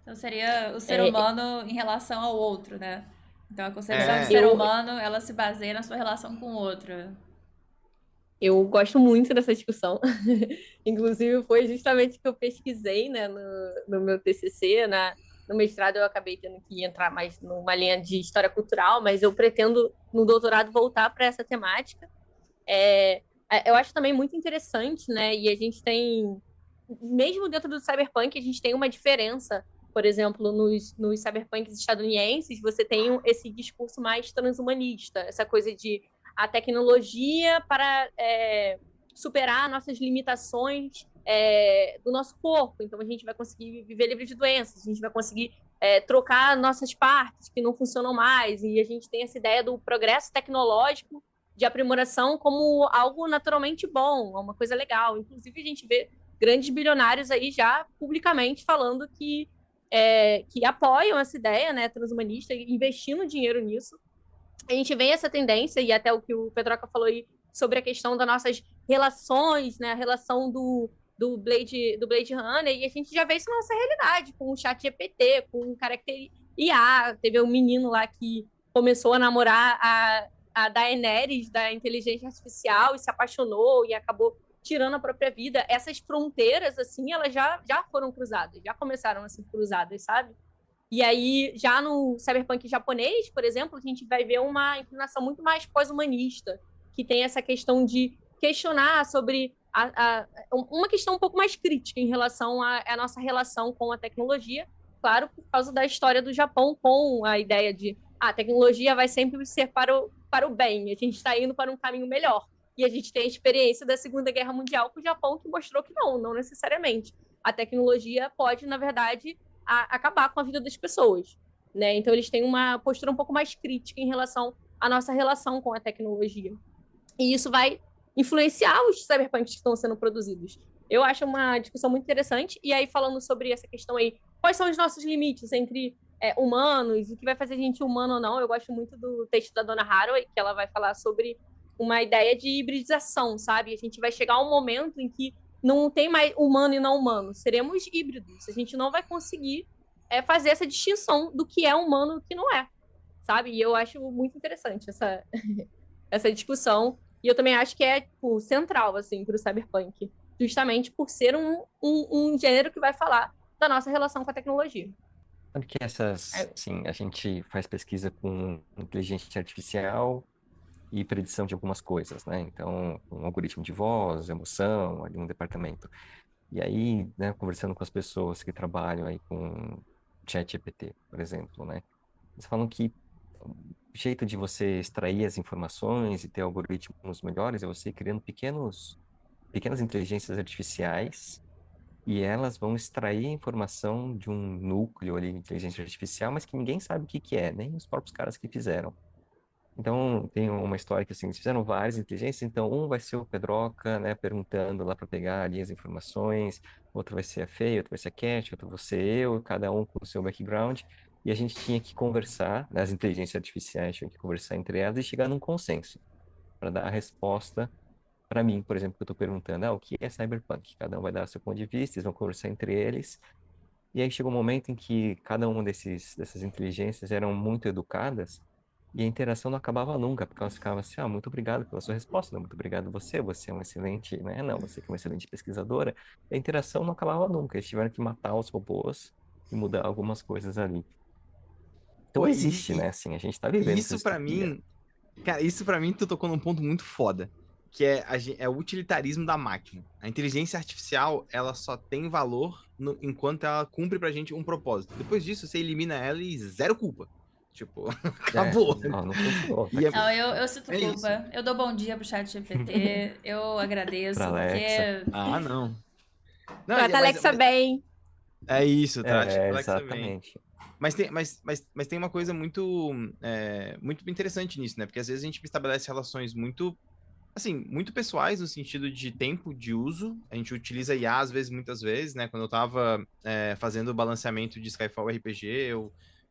Então seria o ser É, humano em relação ao outro, né? Então a concepção de É, ser eu, humano, ela se baseia na sua relação com o outro. eu gosto muito dessa discussão. Inclusive, foi justamente o que eu pesquisei, né, no meu TCC. No mestrado, eu acabei tendo que entrar mais numa linha de história cultural, mas eu pretendo, no doutorado, voltar para essa temática. Eu acho também muito interessante, né? E a gente tem, mesmo dentro do cyberpunk, a gente tem uma diferença. Por exemplo, nos cyberpunks estadunidenses, você tem esse discurso mais transhumanista, essa coisa de a tecnologia para superar nossas limitações do nosso corpo. Então, a gente vai conseguir viver livre de doenças, a gente vai conseguir trocar nossas partes que não funcionam mais, e a gente tem essa ideia do progresso tecnológico de aprimoração como algo naturalmente bom, uma coisa legal. Inclusive, a gente vê grandes bilionários aí já publicamente falando que apoiam essa ideia, né, transhumanista, investindo dinheiro nisso. A gente vê essa tendência, e até o que o Pedroca falou aí sobre a questão das nossas relações, né, a relação do Blade Runner, e a gente já vê isso na nossa realidade, com o chat GPT, com o Character IA. Teve um menino lá que começou a namorar a Daenerys da inteligência artificial e se apaixonou e acabou tirando a própria vida. Essas fronteiras, assim, elas já foram cruzadas, já começaram a ser cruzadas, sabe? E aí, já no cyberpunk japonês, por exemplo, a gente vai ver uma inclinação muito mais pós-humanista, que tem essa questão de questionar sobre uma questão um pouco mais crítica em relação à nossa relação com a tecnologia, claro, por causa da história do Japão com a ideia de a tecnologia vai sempre ser para o bem, a gente está indo para um caminho melhor. E a gente tem a experiência da Segunda Guerra Mundial com o Japão, que mostrou que não necessariamente. A tecnologia pode, na verdade, acabar com a vida das pessoas, né? Então, eles têm uma postura um pouco mais crítica em relação à nossa relação com a tecnologia. E isso vai influenciar os cyberpunks que estão sendo produzidos. Eu acho uma discussão muito interessante. E aí, falando sobre essa questão aí, quais são os nossos limites entre humanos, o que vai fazer a gente humano ou não? Eu gosto muito do texto da Donna Haraway, que ela vai falar sobre uma ideia de hibridização, sabe? A gente vai chegar a um momento em que não tem mais humano e não humano. Seremos híbridos. A gente não vai conseguir fazer essa distinção do que é humano e o que não é, sabe? E eu acho muito interessante essa discussão. E eu também acho que é tipo, central, assim, para o cyberpunk. Justamente por ser um gênero que vai falar da nossa relação com a tecnologia. Sabe que assim, a gente faz pesquisa com inteligência artificial e predição de algumas coisas, né? Então, um algoritmo de voz, emoção, ali um departamento. E aí, né, conversando com as pessoas que trabalham aí com ChatGPT, por exemplo, né? Eles falam que o jeito de você extrair as informações e ter algoritmos melhores é você criando pequenas inteligências artificiais e elas vão extrair a informação de um núcleo ali de inteligência artificial, mas que ninguém sabe o que que é, nem os próprios caras que fizeram. Então, tem uma história que, assim, eles fizeram várias inteligências, então um vai ser o Pedroca, né, perguntando lá para pegar ali as informações, outro vai ser a Fei, outro vai ser a Cat, outro vou ser eu, cada um com o seu background, e a gente tinha que conversar, né, as inteligências artificiais tinham que conversar entre elas e chegar num consenso, para dar a resposta para mim, por exemplo, que eu estou perguntando, o que é cyberpunk? Cada um vai dar o seu ponto de vista, eles vão conversar entre eles, e aí chegou um momento em que cada uma dessas inteligências eram muito educadas, e a interação não acabava nunca, porque elas ficavam assim, muito obrigado pela sua resposta, não, muito obrigado você é um excelente, né? Não, você que é uma excelente pesquisadora. A interação não acabava nunca, eles tiveram que matar os robôs e mudar algumas coisas ali. Então Pô, existe, né? Assim, a gente tá vivendo essa isso pra distopia. mim, cara, isso pra mim tu tocou num ponto muito foda, que é, é o utilitarismo da máquina. A inteligência artificial, ela só tem valor enquanto ela cumpre pra gente um propósito. Depois disso, você elimina ela e zero culpa. Tipo, acabou. Não funcionou, tá E é, aqui. Não, eu sinto é isso. culpa. Eu dou bom dia pro chat GPT. Eu agradeço, Pra Alexa. porque. Ah, não. Não, Trata a Alexa bem. é isso, trate a Alexa bem. Exatamente. Mas tem uma coisa muito interessante nisso, né? Porque às vezes a gente estabelece relações muito, assim, muito pessoais no sentido de tempo de uso. A gente utiliza IA muitas vezes, né? Quando eu tava fazendo o balanceamento de Skyfall RPG,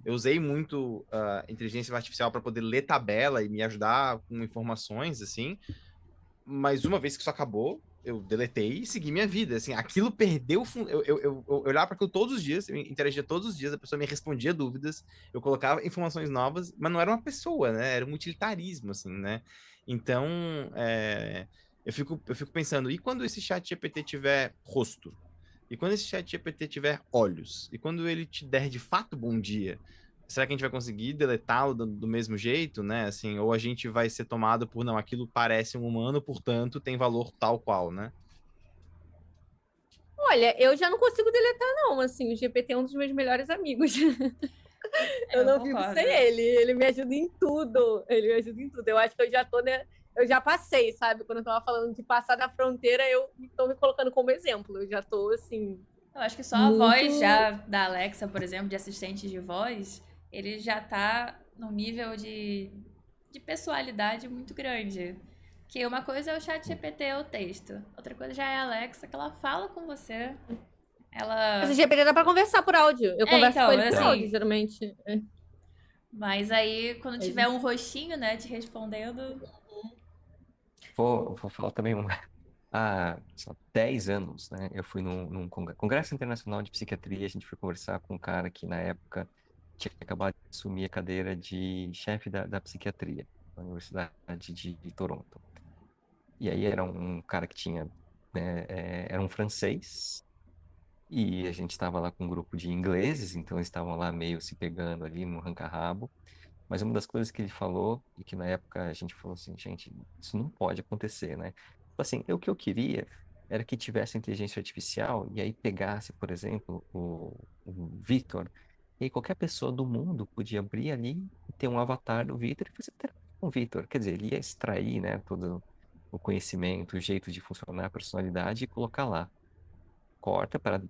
eu usei muito inteligência artificial para poder ler tabela e me ajudar com informações, assim. Mas uma vez que isso acabou, eu deletei e segui minha vida. Assim, aquilo perdeu. Eu olhava para aquilo todos os dias, eu interagia todos os dias, a pessoa me respondia dúvidas, eu colocava informações novas, mas não era uma pessoa, né? Era um utilitarismo, assim, né? Então, eu fico pensando, e quando esse chat GPT tiver rosto? E quando esse chat GPT tiver olhos? E quando ele te der de fato bom dia? Será que a gente vai conseguir deletá-lo do mesmo jeito, né? Assim, ou a gente vai ser tomado por, não, aquilo parece um humano, portanto, tem valor tal qual, né? Olha, eu já não consigo deletar, não. Assim, o GPT é um dos meus melhores amigos. Eu Eu não vivo concordo. sem ele. Ele me ajuda em tudo. Ele me ajuda em tudo. Eu acho que eu já tô, né? Eu já passei, sabe? Quando eu tava falando de passar da fronteira, eu tô me colocando como exemplo. Eu já tô, assim, Eu acho que só a muito. voz já da Alexa, por exemplo, de assistente de voz, ele já tá num nível de pessoalidade muito grande. Que uma coisa é o chat GPT, o texto. Outra coisa já é a Alexa, que ela fala com você. Esse Ela. GPT dá pra conversar por áudio. Eu converso Então, com ele mas por assim. áudio, geralmente. Mas aí, quando Mas, tiver um rostinho, né, te respondendo. Vou falar também há, sei lá, 10 anos, né? Eu fui num Congresso Internacional de Psiquiatria, a gente foi conversar com um cara que, na época, tinha acabado de assumir a cadeira de chefe da psiquiatria na Universidade de Toronto. E aí era um cara que tinha, né, era um francês, e a gente estava lá com um grupo de ingleses, então eles estavam lá meio se pegando ali no ranca-rabo. Mas uma das coisas que ele falou, e que na época a gente falou assim, gente, isso não pode acontecer, né? Assim, o que eu queria era que tivesse inteligência artificial e aí pegasse, por exemplo, o Victor E aí qualquer pessoa do mundo podia abrir ali e ter um avatar do Vitor e fazer terapia com o Vitor. Quer dizer, ele ia extrair, né, todo o conhecimento, o jeito de funcionar, a personalidade e colocar lá. Corta para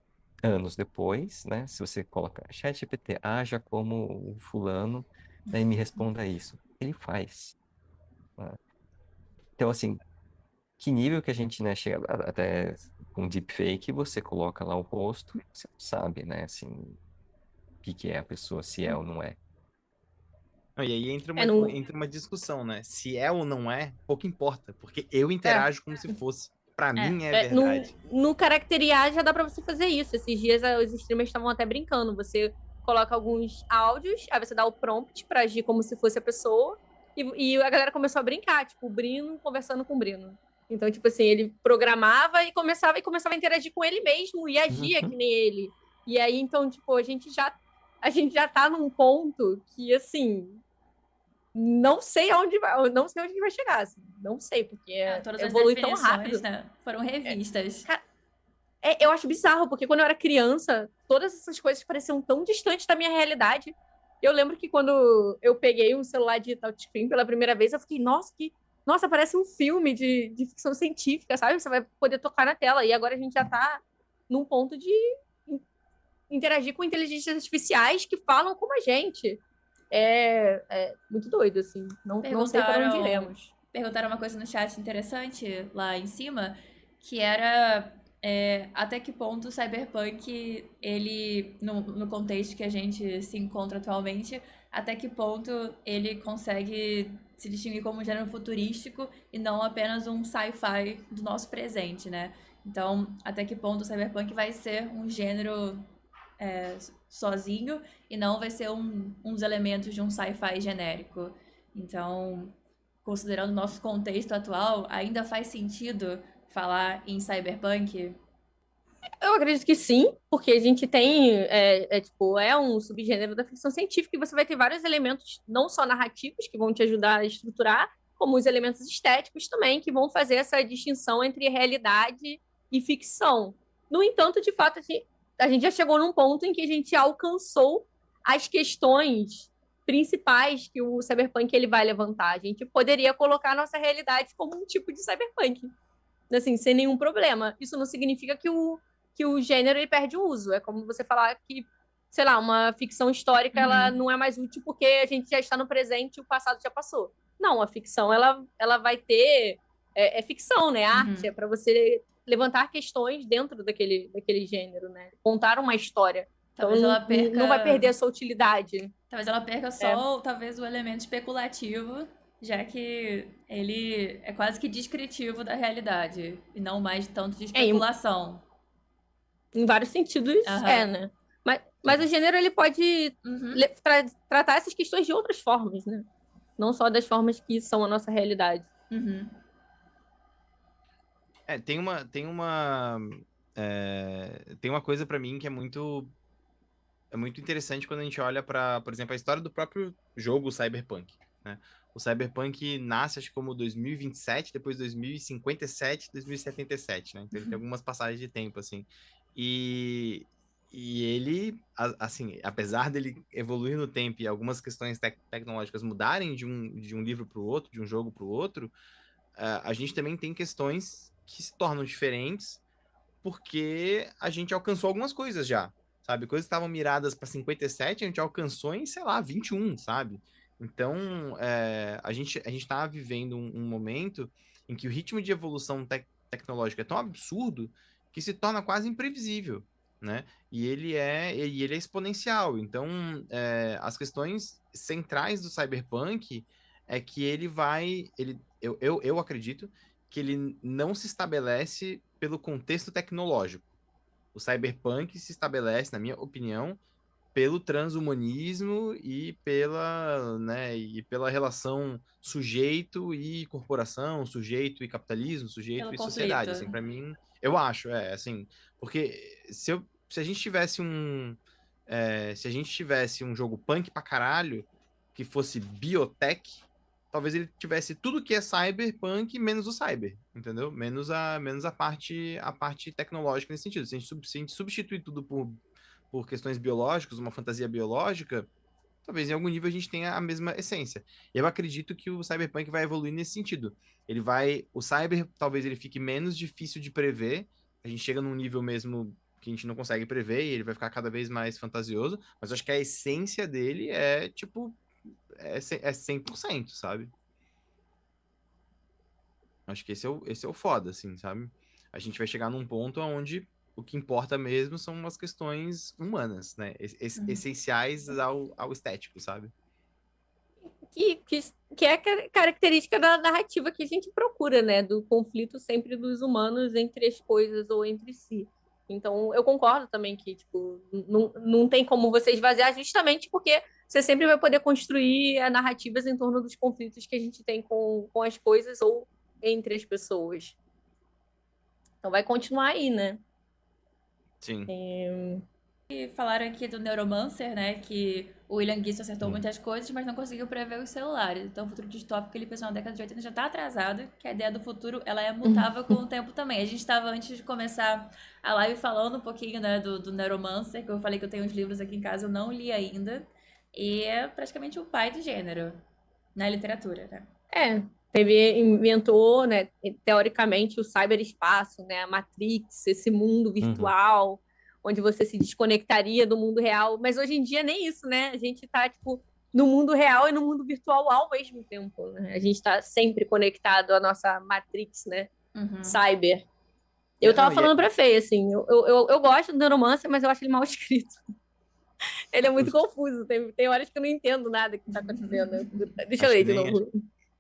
anos depois, né? Se você colocar ChatGPT, haja como o fulano, né, e me responda isso. Ele faz, né? Então, assim, que nível que a gente, né, chega até com deepfake, você coloca lá o rosto e você não sabe, né, assim, o que é a pessoa, se é ou não é. Não, e aí entra É, no, entra uma discussão, né? Se é ou não é, pouco importa, porque eu é, interajo como se fosse. Pra É. mim é no, verdade. no Character IA já dá pra você fazer isso. Esses dias os streamers estavam até brincando. Você coloca alguns áudios, aí você dá o prompt pra agir como se fosse a pessoa. E a galera começou a brincar, tipo, o Brino conversando com o Brino. Então, tipo assim, ele programava e começava a interagir com ele mesmo e agia Uhum. que nem ele. E aí, então, tipo, a gente já tá num ponto que, assim, não sei aonde vai, não sei onde a gente vai chegar, assim. Não sei, porque Todas as evolui tão definições, rápido. né, foram revistas. Cara, eu acho bizarro, porque quando eu era criança, todas essas coisas pareciam tão distantes da minha realidade. Eu lembro que quando eu peguei um celular de touchscreen pela primeira vez, eu fiquei, nossa, parece um filme de ficção científica, sabe? Você vai poder tocar na tela. E agora a gente já tá num ponto de interagir com inteligências artificiais que falam como a gente. É muito doido, assim. Não sei para onde Perguntaram, iremos. perguntaram uma coisa no chat interessante lá em cima, que era até que ponto o Cyberpunk, ele, no contexto que a gente se encontra atualmente, até que ponto ele consegue se distinguir como um gênero futurístico e não apenas um sci-fi do nosso presente, né? Então, até que ponto o Cyberpunk vai ser um gênero sozinho e não vai ser uns elementos de um sci-fi genérico. Então, considerando o nosso contexto atual, ainda faz sentido falar em cyberpunk? Eu acredito que sim, porque a gente tem, tipo, é um subgênero da ficção científica e você vai ter vários elementos, não só narrativos, que vão te ajudar a estruturar, como os elementos estéticos também, que vão fazer essa distinção entre realidade e ficção. No entanto, de fato, a gente já chegou num ponto em que a gente alcançou as questões principais que o cyberpunk ele vai levantar. A gente poderia colocar a nossa realidade como um tipo de cyberpunk, assim, sem nenhum problema. Isso não significa que o gênero ele perde o uso. É como você falar que, sei lá, uma ficção histórica ela Uhum. não é mais útil porque a gente já está no presente e o passado já passou. Não, a ficção ela vai ter ficção, né? Arte é Uhum. para você levantar questões dentro daquele gênero, né? Contar uma história. Então Talvez ela não vai perder perca. a sua utilidade. Talvez ela perca É. só, talvez, o elemento especulativo, já que ele é quase que descritivo da realidade, e não mais tanto de Em, especulação. em vários sentidos, Aham. né? Mas o gênero ele pode Uhum. tratar essas questões de outras formas, né? Não só das formas que são a nossa realidade. Uhum. Tem uma coisa pra mim que é muito interessante quando a gente olha pra, por exemplo, a história do próprio jogo Cyberpunk, né? O Cyberpunk nasce, acho que como 2027, depois 2057, 2077, né? Então ele tem algumas passagens de tempo, assim. E, e ele, assim, apesar dele evoluir no tempo e algumas questões tecnológicas mudarem de um livro para o outro, de um jogo para o outro, a gente também tem questões que se tornam diferentes porque a gente alcançou algumas coisas já, sabe? Coisas que estavam miradas para 57, a gente alcançou em, sei lá, 21, sabe? Então, a gente tá vivendo um momento em que o ritmo de evolução tecnológica é tão absurdo que se torna quase imprevisível, né? E ele é exponencial. Então, as questões centrais do cyberpunk é que eu acredito que ele não se estabelece pelo contexto tecnológico. O cyberpunk se estabelece, na minha opinião, pelo transhumanismo e pela relação sujeito e corporação, sujeito e capitalismo, sujeito Pelo e sociedade. conflito. Assim, para mim, eu acho, assim, porque se a gente tivesse um jogo punk pra caralho que fosse biotech, talvez ele tivesse tudo que é cyberpunk menos o cyber, entendeu? Menos a parte tecnológica nesse sentido. Se a gente substituir tudo por questões biológicas, uma fantasia biológica, talvez em algum nível a gente tenha a mesma essência. Eu acredito que o Cyberpunk vai evoluir nesse sentido. O Cyber, talvez ele fique menos difícil de prever. A gente chega num nível mesmo que a gente não consegue prever e ele vai ficar cada vez mais fantasioso. Mas eu acho que a essência dele é, tipo, é 100%, sabe? Acho que esse é o foda, assim, sabe? A gente vai chegar num ponto onde o que importa mesmo são as questões humanas, né? Essenciais ao estético, sabe? Que é a característica da narrativa que a gente procura, né? Do conflito sempre dos humanos entre as coisas ou entre si. Então, eu concordo também que, tipo, não tem como você esvaziar justamente porque você sempre vai poder construir narrativas em torno dos conflitos que a gente tem com as coisas ou entre as pessoas. Então, vai continuar aí, né? Sim. E falaram aqui do Neuromancer, né? Que o William Gibson acertou Hum. muitas coisas, mas não conseguiu prever os celulares. Então, o futuro distópico que ele pensou na década de 80 já tá atrasado, que a ideia do futuro, ela é mutável com o tempo também. A gente estava, antes de começar a live, falando um pouquinho, né, do Neuromancer, que eu falei que eu tenho uns livros aqui em casa, eu não li ainda. E é praticamente o pai do gênero na literatura, né? Inventou, né, teoricamente, o cyberespaço, né, a Matrix, esse mundo virtual, onde você se desconectaria do mundo real. Mas hoje em dia nem isso, né? A gente está tipo, no mundo real e no mundo virtual ao mesmo tempo, né? A gente está sempre conectado à nossa Matrix, né? Cyber. Eu tava falando pra Fê, assim, eu gosto do Neuromancer, mas eu acho ele mal escrito. Ele é muito confuso, tem horas que eu não entendo nada que tá acontecendo. Deixa eu ler de novo.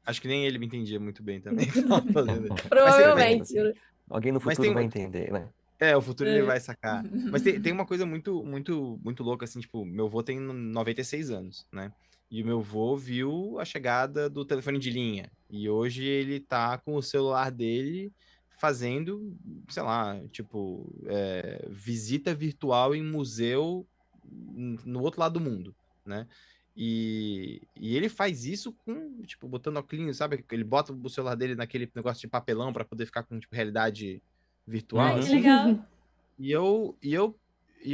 Acho que nem ele me entendia muito bem também. Provavelmente. Alguém no futuro vai entender, né? O futuro ele vai sacar. Mas tem uma coisa muito, muito, muito louca, assim, tipo, meu avô tem 96 anos, né? E o meu avô viu a chegada do telefone de linha. E hoje ele tá com o celular dele fazendo, sei lá, tipo, visita virtual em museu no outro lado do mundo, né? E ele faz isso com, tipo, botando óculos, sabe? Ele bota o celular dele naquele negócio de papelão para poder ficar com, tipo, realidade virtual, Ai, que assim. legal. E eu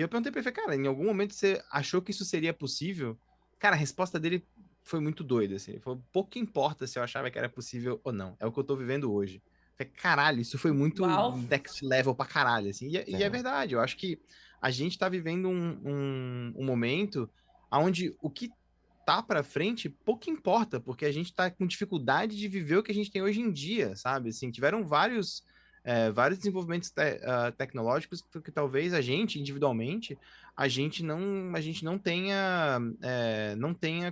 perguntei pra ele, cara, em algum momento você achou que isso seria possível? Cara, a resposta dele foi muito doida, assim. Ele falou, pouco importa se eu achava que era possível ou não. É o que eu tô vivendo hoje. Eu falei, caralho, isso foi muito Uau. next level pra caralho, assim. E é verdade, eu acho que a gente tá vivendo um momento onde o que tá pra frente pouco importa, porque a gente tá com dificuldade de viver o que a gente tem hoje em dia, sabe? Assim, tiveram vários desenvolvimentos tecnológicos que talvez a gente, individualmente, a gente não tenha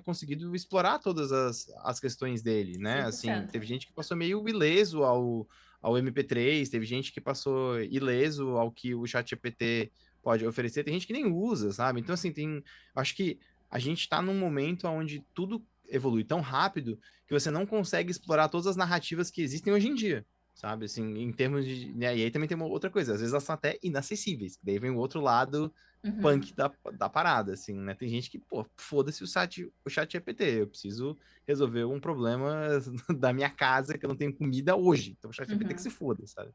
conseguido explorar todas as questões dele, né? Assim, 100%. teve gente que passou meio ileso ao MP3, teve gente que passou ileso ao que o ChatGPT pode oferecer, tem gente que nem usa, sabe? Então, assim, acho que a gente está num momento onde tudo evolui tão rápido que você não consegue explorar todas as narrativas que existem hoje em dia, sabe? Assim, em termos de. Né? E aí também tem uma outra coisa, às vezes elas são até inacessíveis, daí vem o outro lado punk da parada, assim, né? Tem gente que, pô, foda-se o chat GPT, eu preciso resolver um problema da minha casa que eu não tenho comida hoje, então o chat GPT que se foda, sabe?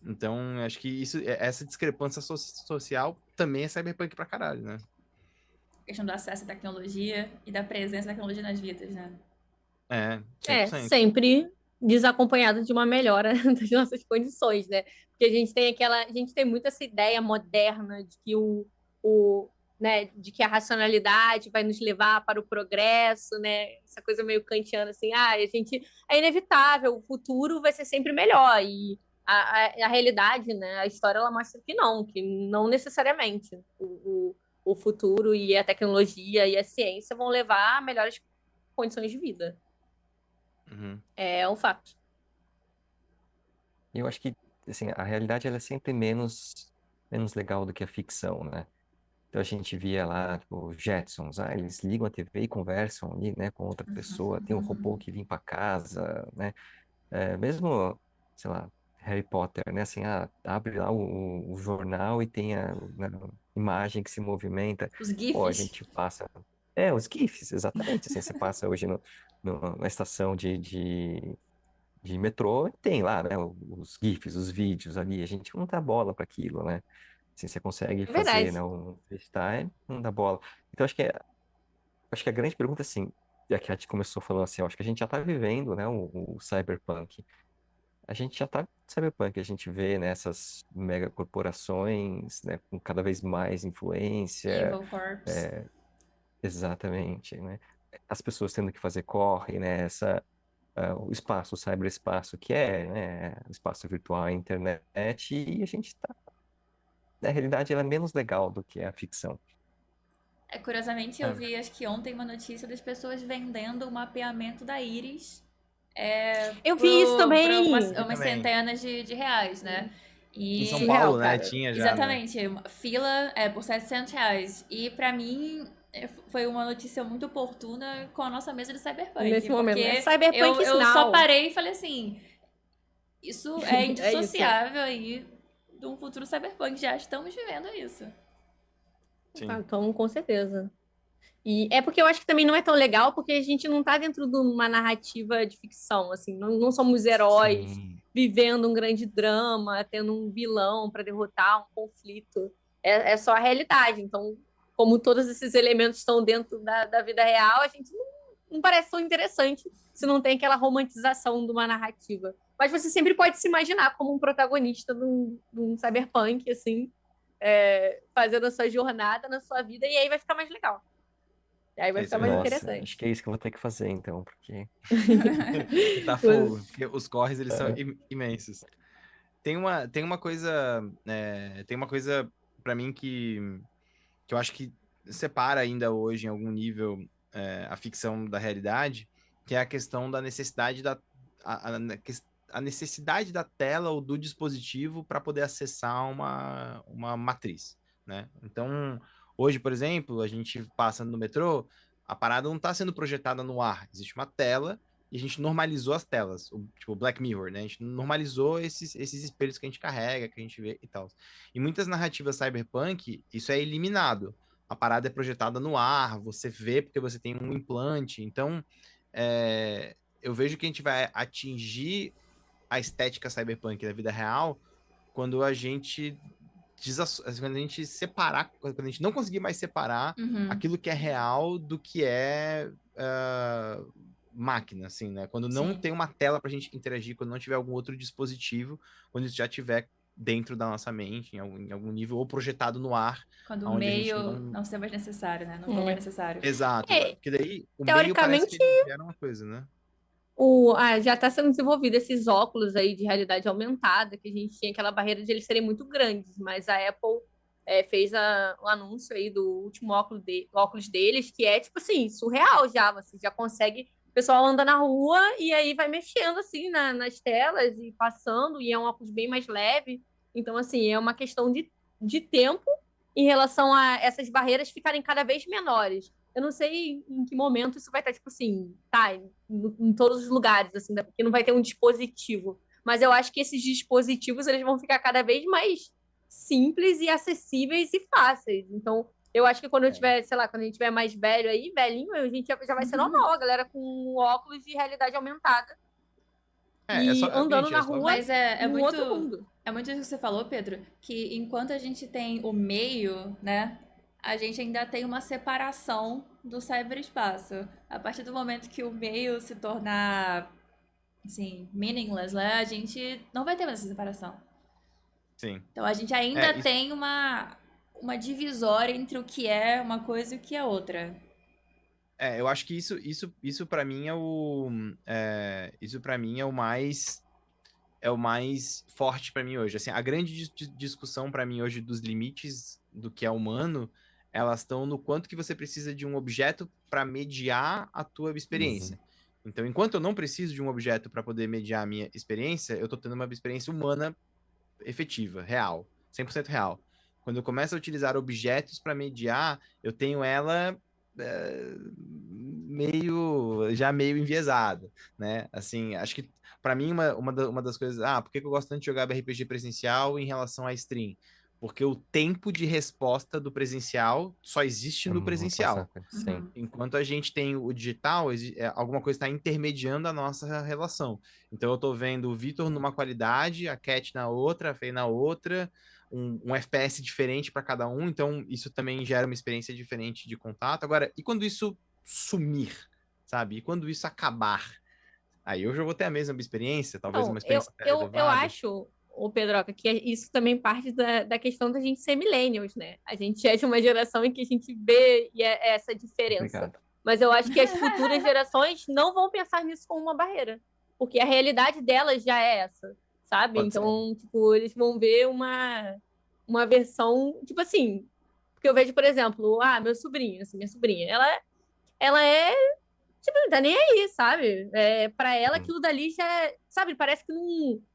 Então, acho que essa discrepância social também é cyberpunk pra caralho, né? A questão do acesso à tecnologia e da presença da tecnologia nas vidas, né? 100%. Sempre desacompanhado de uma melhora das nossas condições, né? Porque a gente tem muito essa ideia moderna de que né, de que a racionalidade vai nos levar para o progresso, né? Essa coisa meio kantiana, assim, é inevitável, o futuro vai ser sempre melhor. E a realidade, né? A história ela mostra que não necessariamente o futuro e a tecnologia e a ciência vão levar a melhores condições de vida. É um fato. Eu acho que, assim, a realidade ela é sempre menos legal do que a ficção, né? Então a gente via lá, tipo, os Jetsons, eles ligam a TV e conversam ali, né, com outra pessoa, tem um robô que vem para casa, né? Mesmo, sei lá, Harry Potter, né? Assim, abre lá o jornal e tem a imagem que se movimenta. Os Pô, a GIFs. gente passa. Os GIFs, exatamente. Assim, você passa hoje na estação de metrô, tem lá, né? Os GIFs, os vídeos ali. A gente não dá bola para aquilo, né? Assim, você consegue É fazer, verdade. né, um FaceTime, não dá bola. Então, acho que a grande pergunta, assim, já que a gente começou falando assim, eu acho que a gente já está vivendo, né, o cyberpunk. A gente já está no cyberpunk, a gente vê, né, essas megacorporações, né, com cada vez mais influência, Evil Corps. é, exatamente, né? As pessoas tendo que fazer corre, né, o espaço, o cyberespaço, que é, né, o espaço virtual, a internet, e a gente está, na realidade, ela é menos legal do que a ficção. Curiosamente, eu É, vi, acho que ontem, uma notícia das pessoas vendendo o mapeamento da íris Eu vi isso por também. e umas também. centenas de reais, né? Em São E Surreal, Paulo, né, cara. tinha já, né? exatamente, fila por R$ 700. E pra mim foi uma notícia muito oportuna com a nossa mesa de Cyberpunk, Nesse momento, né? porque Cyberpunk eu só Now. parei e falei assim, isso é É isso. indissociável aí de um futuro cyberpunk, já estamos vivendo isso. Ah, Sim. então, com certeza. E é porque eu acho que também não é tão legal, porque a gente não tá dentro de uma narrativa de ficção, assim, não somos heróis Sim. vivendo um grande drama, tendo um vilão para derrotar, um conflito. É só a realidade. Então, como todos esses elementos estão dentro da vida real, a gente não parece tão interessante se não tem aquela romantização de uma narrativa. Mas você sempre pode se imaginar como um protagonista de um cyberpunk, assim, fazendo a sua jornada na sua vida, e aí vai ficar mais legal. Aí vai É, isso ficar é mais verdade. Nossa, interessante. acho que é isso que eu vou ter que fazer, então, porque... Tá fogo, porque os corres, eles são É, imensos. Tem uma coisa para mim que eu acho que separa ainda hoje em algum nível a ficção da realidade, que é a questão da necessidade a necessidade da tela ou do dispositivo para poder acessar uma matriz, né? Então, hoje, por exemplo, a gente passa no metrô, a parada não está sendo projetada no ar, existe uma tela e a gente normalizou as telas, tipo Black Mirror, né? A gente normalizou esses espelhos que a gente carrega, que a gente vê e tal. Em muitas narrativas cyberpunk, isso é eliminado. A parada é projetada no ar, você vê porque você tem um implante. Então, eu vejo que a gente vai atingir a estética cyberpunk da vida real quando a gente quando a gente separar, quando a gente não conseguir mais separar Uhum, aquilo que é real do que é máquina, assim, né? Quando não sim. tem uma tela pra gente interagir, quando não tiver algum outro dispositivo, quando isso já estiver dentro da nossa mente, em algum nível, ou projetado no ar, Quando o onde a gente meio não. não ser mais necessário, né? Não for mais É. necessário. Exato, É, porque daí o meio parece que teoricamente, ele gera uma coisa, né? já está sendo desenvolvido esses óculos aí de realidade aumentada, que a gente tinha aquela barreira de eles serem muito grandes, mas a Apple fez o anúncio aí do último óculos deles, que é tipo assim, surreal já. Você já consegue. O pessoal anda na rua e aí vai mexendo assim nas telas e passando, e é um óculos bem mais leve. Então, assim, é uma questão de tempo em relação a essas barreiras ficarem cada vez menores. Eu não sei em que momento isso vai estar, tipo assim, tá, em todos os lugares, assim, né? Porque não vai ter um dispositivo. Mas eu acho que esses dispositivos eles vão ficar cada vez mais simples e acessíveis e fáceis. Então, eu acho que quando eu tiver, sei lá, quando a gente tiver mais velho aí, velhinho, a gente já vai ser normal, a galera com óculos de realidade aumentada É e só. andando Gente, na é só. rua Mas é num muito. outro mundo. É muito isso que você falou, Pedro, que enquanto a gente tem o meio, né? A gente ainda tem uma separação do cyberespaço. A partir do momento que o meio se tornar, assim, meaningless, né? A gente não vai ter mais essa separação. Sim. Então a gente ainda É, tem uma divisória entre o que é uma coisa e o que é outra. eu acho que isso para mim isso para mim é o mais forte para mim hoje. Assim, a grande discussão para mim hoje dos limites do que é humano, elas estão no quanto que você precisa de um objeto para mediar a tua uhum. experiência. Então, enquanto eu não preciso de um objeto para poder mediar a minha experiência, eu tô tendo uma experiência humana efetiva, real, 100% real. Quando eu começo a utilizar objetos para mediar, eu tenho ela já meio enviesada, né? Assim, acho que para mim uma das coisas, por que eu gosto tanto de jogar RPG presencial em relação à stream? Porque o tempo de resposta do presencial só existe no presencial. Sim. Uhum. Enquanto a gente tem o digital, alguma coisa está intermediando a nossa relação. Então eu estou vendo o Vitor numa qualidade, a Cat na outra, a Fei na outra, um FPS diferente para cada um. Então isso também gera uma experiência diferente de contato. Agora, e quando isso sumir, sabe? E quando isso acabar? Aí eu já vou ter a mesma experiência, talvez Então, uma eu, experiência eu, eu elevada. acho, ô Pedroca, que isso também parte da questão da gente ser millennials, né? A gente é de uma geração em que a gente vê essa diferença. Obrigado. Mas eu acho que as futuras gerações não vão pensar nisso como uma barreira. Porque a realidade delas já é essa, sabe? Pode ser. Então, tipo, eles vão ver uma versão, tipo assim, porque eu vejo, por exemplo, meu sobrinho, assim, minha sobrinha, ela é, tipo, não tá nem aí, sabe? Pra ela aquilo dali já, sabe, parece que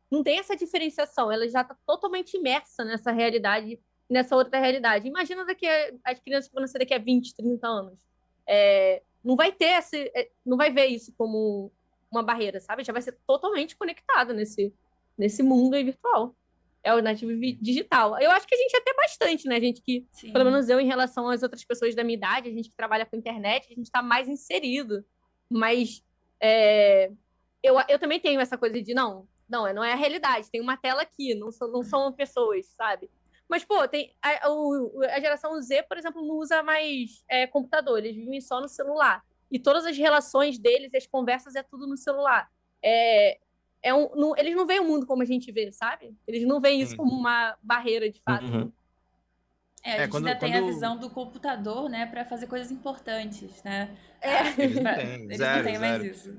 não tem essa diferenciação, ela já tá totalmente imersa nessa realidade, nessa outra realidade. Imagina as crianças que vão nascer daqui a 20, 30 anos. Não vai ter não vai ver isso como uma barreira, sabe? Já vai ser totalmente conectado nesse mundo aí virtual. É o nativo digital. Eu acho que a gente até bastante, né? A gente que, pelo Sim. menos eu, em relação às outras pessoas da minha idade, a gente que trabalha com internet, a gente está mais inserido. Mas eu também tenho essa coisa de não é a realidade, tem uma tela aqui, não são pessoas, sabe? Mas, pô, tem a geração Z, por exemplo, não usa mais computador, eles vivem só no celular. E todas as relações deles, as conversas, é tudo no celular. Eles não veem o mundo como a gente vê, sabe? Eles não veem isso Sim. como uma barreira, de fato. Uhum. A gente quando- ainda tem a quando- visão do computador, né, pra fazer coisas importantes, né? Eles não Pra- têm, Eles não têm mais zero. isso.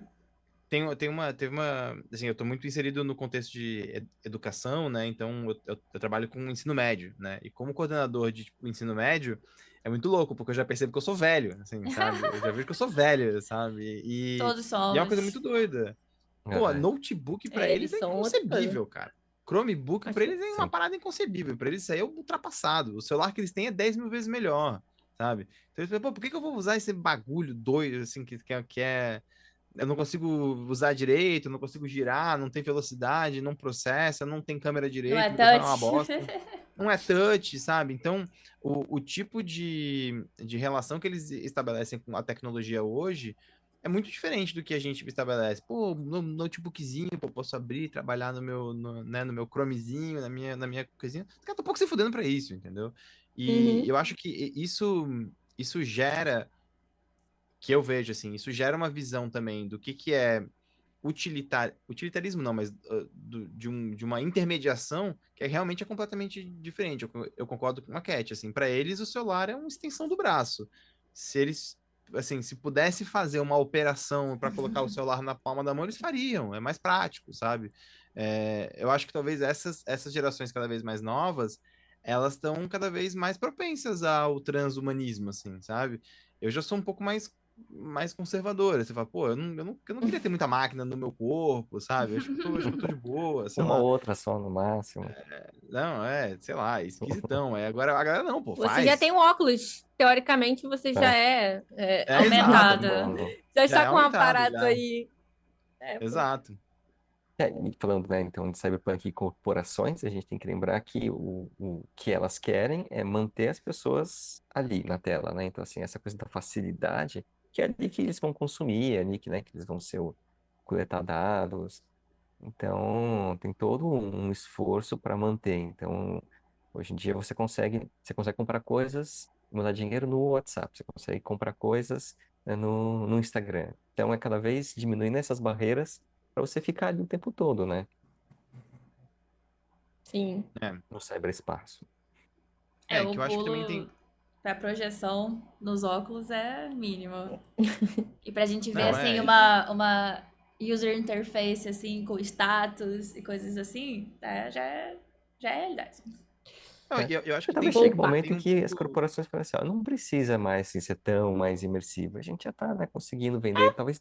Teve uma, assim, eu tô muito inserido no contexto de educação, né? Então eu trabalho com ensino médio, né? E como coordenador de tipo, ensino médio, é muito louco, porque eu já percebo que eu sou velho, assim, sabe? Eu já vejo que eu sou velho, sabe? Todos E é uma coisa somos. muito doida. Pô, É, notebook pra eles Eles é são outra coisa. inconcebível, cara. Chromebook pra eles é uma sim. parada inconcebível. Pra eles isso aí é ultrapassado. O celular que eles têm é 10 mil vezes melhor, sabe? Então eles falam, pô, por que que eu vou usar esse bagulho doido, assim, que é eu não consigo usar direito, não consigo girar, não tem velocidade, não processa, não tem câmera Não é direito, o microfone é uma touch? bosta, não é touch, sabe? Então, o tipo de relação que eles estabelecem com a tecnologia hoje é muito diferente do que a gente estabelece. Pô, no notebookzinho, pô, posso abrir, trabalhar no meu Chromezinho, na minha coisinha. Os caras tão um pouco se fudendo pra isso, entendeu? E Uhum. eu acho que isso gera que eu vejo assim, isso gera uma visão também do que é utilitarismo não, mas de uma intermediação que realmente é completamente diferente. Eu concordo com a Cat, assim, para eles o celular é uma extensão do braço. Se eles, assim, se pudesse fazer uma operação para colocar o celular na palma da mão, eles fariam, é mais prático, sabe? Eu acho que talvez essas gerações cada vez mais novas, elas estão cada vez mais propensas ao transhumanismo, assim, sabe? Eu já sou um pouco mais conservadora. Você fala, pô, eu não queria ter muita máquina no meu corpo, sabe? Acho que eu tô de boa, sei Uma lá. outra só no máximo. Não, sei lá, esquisitão. Agora a galera não, pô, Você já faz. tem um óculos. Teoricamente, você já É, Exato. Aumentada. já Já está é com um aumentado, aparato já. aí. Pô. Exato. E falando, né, então, de cyberpunk e corporações, a gente tem que lembrar que o que elas querem é manter as pessoas ali na tela, né? Então, assim, essa coisa da facilidade, que é ali que eles vão consumir, é ali que, né, que eles vão coletar dados. Então, tem todo um esforço para manter. Então, hoje em dia você consegue comprar coisas, mandar dinheiro no WhatsApp, você consegue comprar coisas, né, no Instagram. Então, é cada vez diminuindo essas barreiras para você ficar ali o tempo todo, né? Sim. É, No cyberespaço. O que eu acho que também pulo tem. pra projeção nos óculos é mínimo. E pra gente ver, Não, assim, uma user interface, assim, com status e coisas assim, já é realidade. Não, É. eu acho E que tem talvez um, chegue um Opa. tem momento um que as ponto. corporações falam assim, ó, não precisa mais assim, ser tão mais imersivo. A gente já está, né, conseguindo vender. Talvez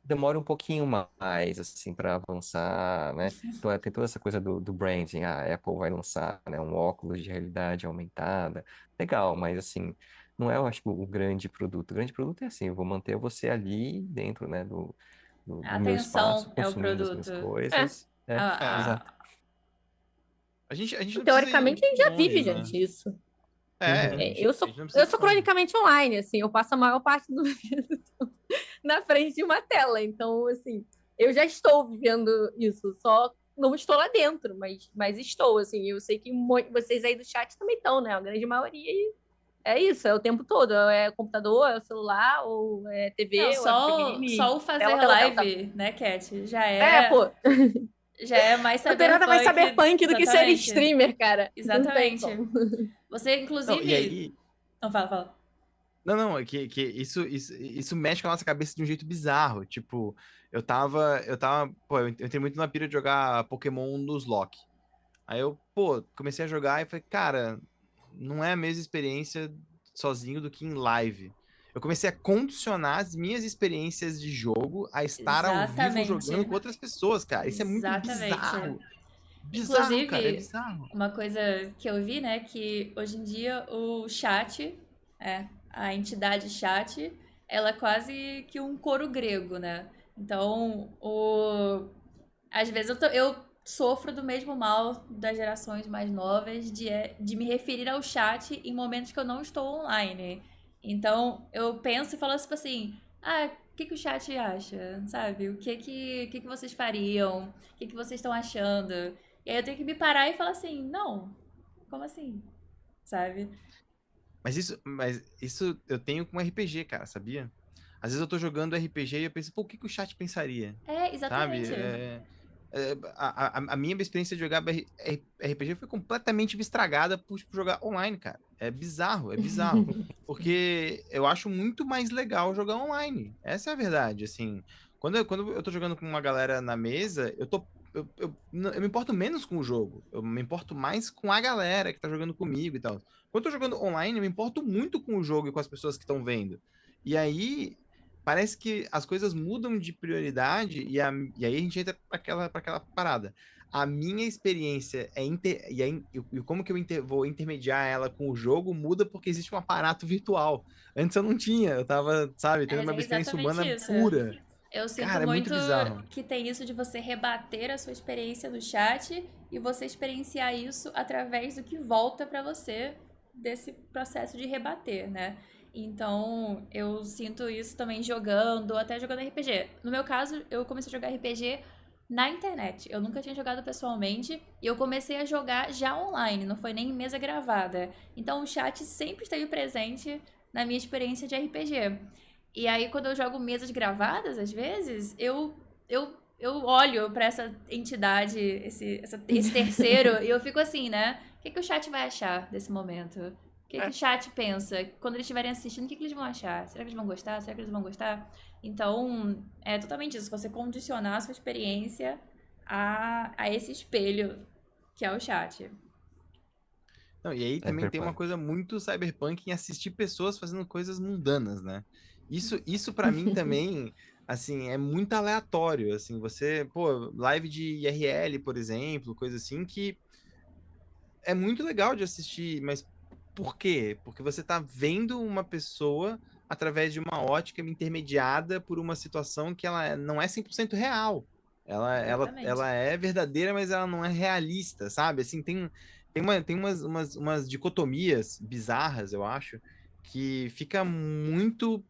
demore um pouquinho mais assim para avançar, né? Então tem toda essa coisa do branding. A Apple vai lançar, né, um óculos de realidade aumentada. Legal, mas assim, não é, eu acho, o grande produto. O grande produto é assim, eu vou manter você ali dentro, né, do A meu espaço, atenção é o consumindo as minhas produto. É. coisas. É, A, Exato. A gente não precisa ir Teoricamente, a gente já longe, vive, né? gente, isso. É, Uhum. Eu a sou, gente não precisa eu ir sou longe. cronicamente online, assim, eu passo a maior parte do meu vida na frente de uma tela. Então, assim, eu já estou vivendo isso, só não estou lá dentro, mas estou, assim. Eu sei que vocês aí do chat também estão, né? A grande maioria. E é isso, é o tempo todo. É computador, é o celular, ou é Não, TV, ou é só videogame. o fazer Tela, tela, tela, tela. live, né, Cat? Pô, Já é mais não tem nada mais cyberpunk. cyberpunk do que ser Exatamente. streamer, cara. Não tem Exatamente. como. Você, Não, e inclusive. aí. Não, fala. Não, é que isso mexe com a nossa cabeça de um jeito bizarro. Tipo, pô, eu entrei muito na pira de jogar Pokémon nos Lock. Aí eu, pô, comecei a jogar e falei, cara, não é a mesma experiência sozinho do que em live. Eu comecei a condicionar as minhas experiências de jogo a estar ao vivo jogando Exatamente. com outras pessoas, cara. Isso é muito Exatamente. bizarro. Bizarro, cara, é Inclusive, bizarro. uma coisa que eu vi, né, que hoje em dia o chat, a entidade chat, ela é quase que um coro grego, né? Então, às vezes eu sofro do mesmo mal das gerações mais novas de me referir ao chat em momentos que eu não estou online. Então, eu penso e falo tipo assim, o que que o chat acha, sabe? O que que vocês fariam? O que que vocês estão achando? E aí eu tenho que me parar e falar assim, não, como assim? Sabe? Mas isso eu tenho com RPG, cara, sabia? Às vezes eu tô jogando RPG e eu penso, pô, o que que o chat pensaria? Sabe? Exatamente. A minha experiência de jogar RPG foi completamente estragada por tipo, jogar online, cara. É bizarro, é bizarro. Porque eu acho muito mais legal jogar online. Essa é a verdade, assim. Quando eu tô jogando com uma galera na mesa, eu me importo menos com o jogo. Eu me importo mais com a galera que tá jogando comigo e tal. Quando eu tô jogando online, eu me importo muito com o jogo e com as pessoas que estão vendo. E aí, parece que as coisas mudam de prioridade e aí a gente entra para aquela parada. A minha experiência e como que vou intermediar ela com o jogo muda porque existe um aparato virtual. Antes eu não tinha, eu tava, sabe, tendo Mas uma é experiência exatamente humana isso. pura. Eu sinto Cara, é muito muito bizarro. que tem isso de você rebater a sua experiência no chat e você experienciar isso através do que volta pra você desse processo de rebater, né? Então, eu sinto isso também jogando, até jogando RPG. No meu caso, eu comecei a jogar RPG na internet. Eu nunca tinha jogado pessoalmente e eu comecei a jogar já online, não foi nem em mesa gravada. Então, o chat sempre esteve presente na minha experiência de RPG. E aí, quando eu jogo mesas gravadas, às vezes, eu olho pra essa entidade, esse terceiro, e eu fico assim, né? O que que o chat vai achar desse momento? O que que o chat pensa? Quando eles estiverem assistindo, o que que eles vão achar? Será que eles vão gostar? Será que eles vão gostar? Então, é totalmente isso. Você condicionar a sua experiência a esse espelho que é o chat. Não, e aí também tem uma Cyberpunk. coisa muito cyberpunk em assistir pessoas fazendo coisas mundanas, né? Isso para mim também, assim, é muito aleatório, assim, você, pô, live de IRL, por exemplo, coisa assim, que é muito legal de assistir, mas por quê? Porque você tá vendo uma pessoa através de uma ótica intermediada por uma situação que ela não é 100% real. Exatamente. Ela é verdadeira, mas ela não é realista, sabe? Assim, tem umas dicotomias bizarras, eu acho, que fica muito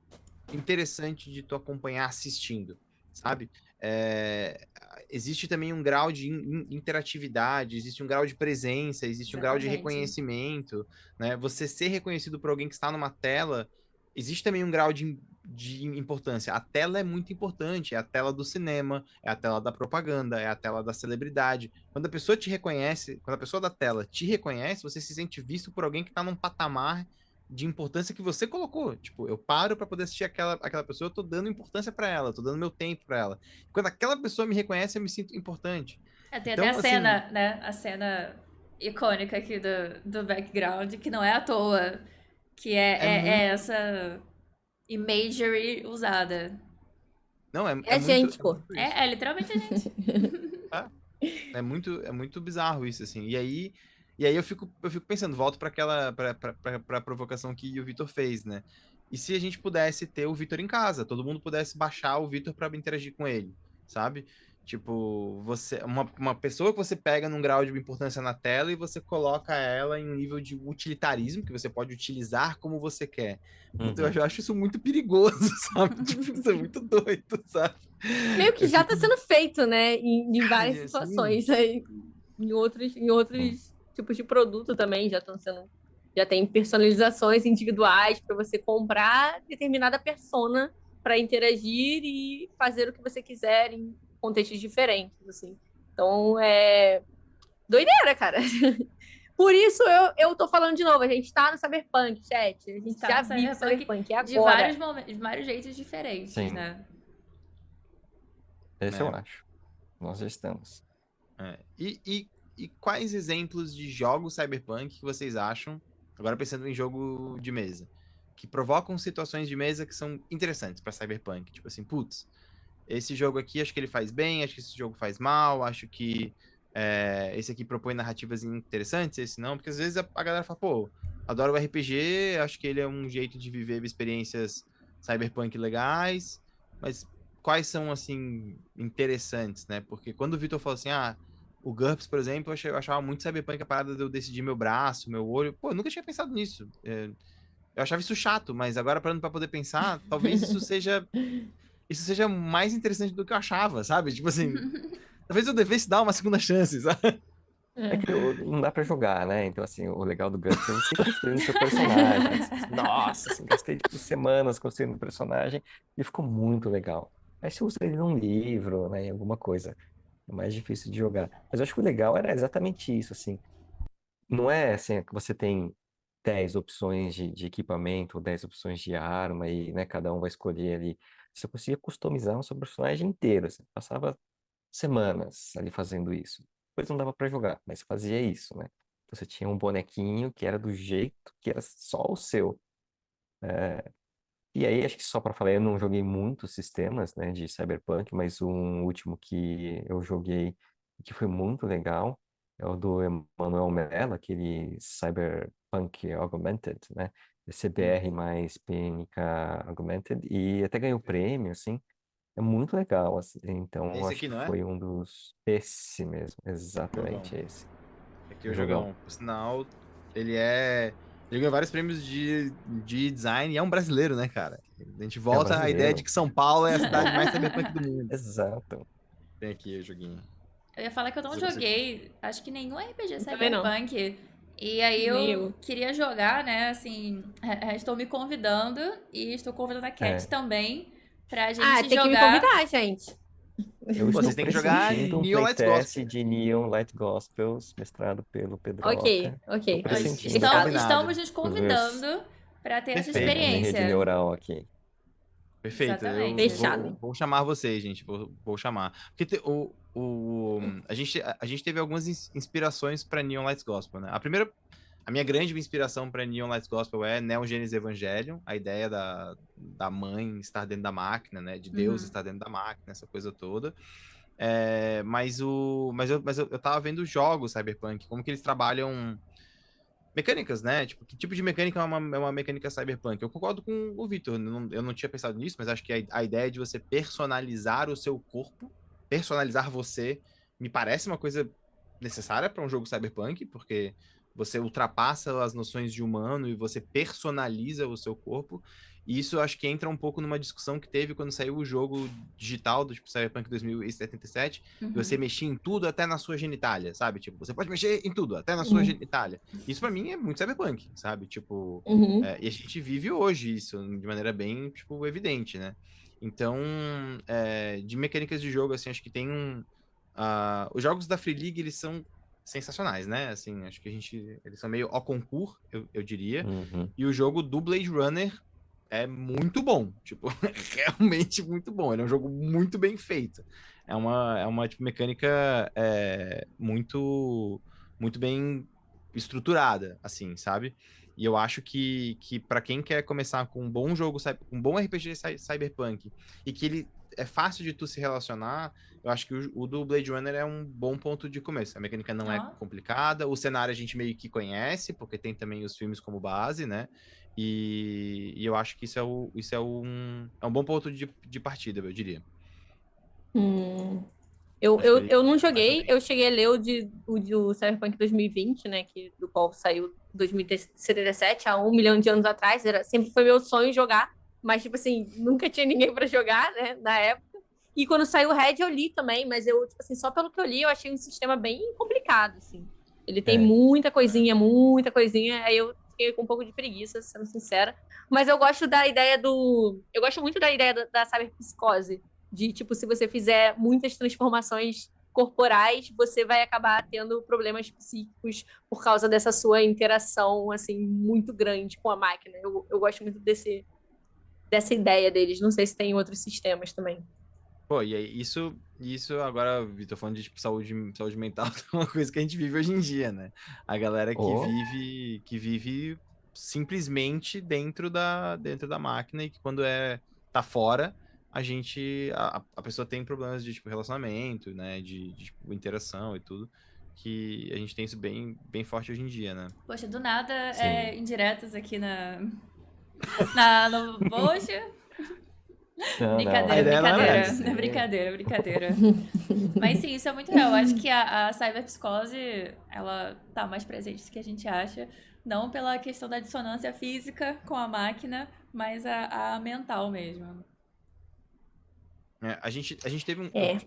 interessante de tu acompanhar assistindo, sabe? É, existe também um grau de interatividade, existe um grau de presença, existe um grau de Exatamente. reconhecimento, né? Você ser reconhecido por alguém que está numa tela, existe também um grau de importância. A tela é muito importante, é a tela do cinema, é a tela da propaganda, é a tela da celebridade. Quando a pessoa te reconhece, quando a pessoa da tela te reconhece, você se sente visto por alguém que está num patamar de importância que você colocou. Tipo, eu paro para poder assistir aquela pessoa, eu tô dando importância para ela, eu tô dando meu tempo para ela. Quando aquela pessoa me reconhece, eu me sinto importante. Tem até a Então, assim, cena, né? A cena icônica aqui do background, que não é à toa, que é é muito. essa imagery usada. Não, É gente, é pô. muito isso. É literalmente a gente. É muito bizarro isso, assim. E aí eu fico pensando, volto para para provocação que o Vitor fez, né? E se a gente pudesse ter o Vitor em casa, todo mundo pudesse baixar o Vitor para interagir com ele, sabe? Tipo, uma pessoa que você pega num grau de importância na tela e você coloca ela em um nível de utilitarismo que você pode utilizar como você quer. Puta, Uhum. eu acho isso muito perigoso, sabe? Tipo, isso é muito doido, sabe? Meio que Eu já fico, tá sendo feito, né? Em cara, várias e assim, situações. Aí, em Sim. outros tipos de produto também já estão sendo. Já tem personalizações individuais para você comprar determinada persona para interagir e fazer o que você quiser em contextos diferentes, assim. Então, é doideira, cara. Por isso eu tô falando de novo, a gente tá no Cyberpunk, chat. A gente Está já no vive o Cyberpunk Cyberpunk, é de agora. de vários jeitos diferentes, Sim, né? esse eu né? acho. Nós já estamos. É. E quais exemplos de jogos cyberpunk que vocês acham, agora pensando em jogo de mesa, que provocam situações de mesa que são interessantes pra cyberpunk? Tipo assim, putz, esse jogo aqui acho que ele faz bem, acho que esse jogo faz mal, acho que esse aqui propõe narrativas interessantes, esse não, porque às vezes a galera fala, pô, adoro o RPG, acho que ele é um jeito de viver experiências cyberpunk legais, mas quais são, assim, interessantes, né? Porque quando o Vitor falou assim, o GURPS, por exemplo, eu achava muito cyberpunk a parada de eu decidir meu braço, meu olho, pô, eu nunca tinha pensado nisso. Eu achava isso chato, mas agora parando pra poder pensar, talvez isso seja mais interessante do que eu achava, sabe? Tipo assim, talvez eu devesse dar uma segunda chance, sabe? É É. que não dá pra jogar, né? Então, assim, o legal do GURPS é você ir construindo seu personagem. Nossa, assim, gastei, tipo, semanas construindo o personagem e ficou muito legal. Aí você usa ele num livro, né, em alguma coisa. É mais difícil de jogar. Mas eu acho que o legal era exatamente isso, assim. Não é, assim, que você tem 10 opções de equipamento, ou 10 opções de arma e, né, cada um vai escolher ali. Você conseguia customizar o seu personagem inteiro, assim. Passava semanas ali fazendo isso. Depois não dava pra jogar, mas fazia isso, né? Você tinha um bonequinho que era do jeito que era só o seu. E aí, acho que só pra falar, eu não joguei muitos sistemas, né, de Cyberpunk, mas um último que eu joguei que foi muito legal é o do Emanuel Mello, aquele Cyberpunk Augmented, né? CBR mais PNK Augmented, e até ganhou prêmio, assim. É muito legal, assim. Então, Esse acho aqui, que não é? foi um dos. Esse mesmo, Jogão. exatamente esse. Aqui é O o jogão. jogão. Por sinal, ele é. Ele ganhou vários prêmios de design e é um brasileiro, né, cara? A gente É um volta à ideia de brasileiro. que São Paulo é a cidade mais cyberpunk do mundo. Exato. Tem aqui o joguinho. Eu ia falar que eu não Se você- joguei, acho que nenhum RPG Também não. Cyberpunk. E aí Nem eu eu. queria jogar, né? Assim, estou me convidando e estou convidando a Cat É. também pra Ah, gente tem que me jogar. convidar, gente. Eu Pô, estou vocês têm que jogar pressentindo um Neon Lights playtest Gospel. de Neon Light Gospels, mestrado pelo Ok, Pedroca. Estou ok. pressentindo Então, Fechado. combinado. Estamos nos os meus. convidando para ter essa Perfeito. É, minha rede experiência. neural aqui. Perfeito, eu Exatamente. vou, Fechado. vou chamar vocês, gente. Vou chamar. Porque a gente teve algumas inspirações para Neon Lights Gospel, né? A minha grande inspiração para Neon Lights Gospel é Neon Genesis Evangelion, a ideia da mãe estar dentro da máquina, né? De Deus Uhum. estar dentro da máquina, essa coisa toda. Mas eu tava vendo jogos Cyberpunk, como que eles trabalham mecânicas, né? Tipo, que tipo de mecânica é uma mecânica cyberpunk? Eu concordo com o Vitor, eu não tinha pensado nisso, mas acho que a ideia de você personalizar o seu corpo, personalizar você, me parece uma coisa necessária para um jogo cyberpunk, porque você ultrapassa as noções de humano e você personaliza o seu corpo. E isso eu acho que entra um pouco numa discussão que teve quando saiu o jogo digital do tipo Cyberpunk 2077, que você Uhum. mexia em tudo até na sua genitália, sabe? Tipo, você pode mexer em tudo, até na sua Uhum. genitália. Isso pra mim é muito cyberpunk, sabe? Tipo, Uhum. e a gente vive hoje isso de maneira bem, tipo, evidente, né? Então, de mecânicas de jogo, assim, acho que tem os jogos da Free League, eles são sensacionais, né? Assim, acho que eles são meio au concurso, eu diria. Uhum. E o jogo do Blade Runner é muito bom, tipo, realmente muito bom. Ele é um jogo muito bem feito. É uma tipo, mecânica muito, muito bem estruturada, assim, sabe? E eu acho que para quem quer começar com um bom jogo, com um bom RPG Cyberpunk, e que ele é fácil de tu se relacionar, eu acho que o do Blade Runner é um bom ponto de começo. A mecânica não é Ó. complicada, o cenário a gente meio que conhece, porque tem também os filmes como base, né? E eu acho que isso é um bom ponto de partida, eu diria. Hum. Eu não Mas joguei, também. eu cheguei a ler o Cyberpunk 2020, né? Do qual saiu em 2077, há 1 milhão de anos atrás. Sempre foi meu sonho jogar, mas, tipo assim, nunca tinha ninguém pra jogar, né? Na época. E quando saiu o Red, eu li também, mas eu, tipo assim, só pelo que eu li, eu achei um sistema bem complicado, assim. Ele tem É. muita coisinha, aí eu fiquei com um pouco de preguiça, sendo sincera. Mas eu gosto da ideia do. Eu gosto muito da ideia da cyberpsicose. De, tipo, se você fizer muitas transformações corporais, você vai acabar tendo problemas psíquicos por causa dessa sua interação, assim, muito grande com a máquina. Eu gosto muito dessa ideia deles. Não sei se tem em outros sistemas também. Pô, e aí, isso agora, Vitor, falando de tipo, saúde mental, é uma coisa que a gente vive hoje em dia, né? A galera Ou que vive simplesmente dentro da máquina e que quando tá fora, a pessoa tem problemas de tipo, relacionamento, né? De tipo, interação e tudo, que a gente tem isso bem forte hoje em dia, né? Poxa, do nada, sim. indiretas aqui no post. Não, A Brincadeira, ideia não era brincadeira. essa. Brincadeira, brincadeira. Mas sim, isso é muito real. Eu acho que a cyberpsicose, ela tá mais presente do que a gente acha. Não pela questão da dissonância física com a máquina, mas a mental mesmo. A gente teve um. É.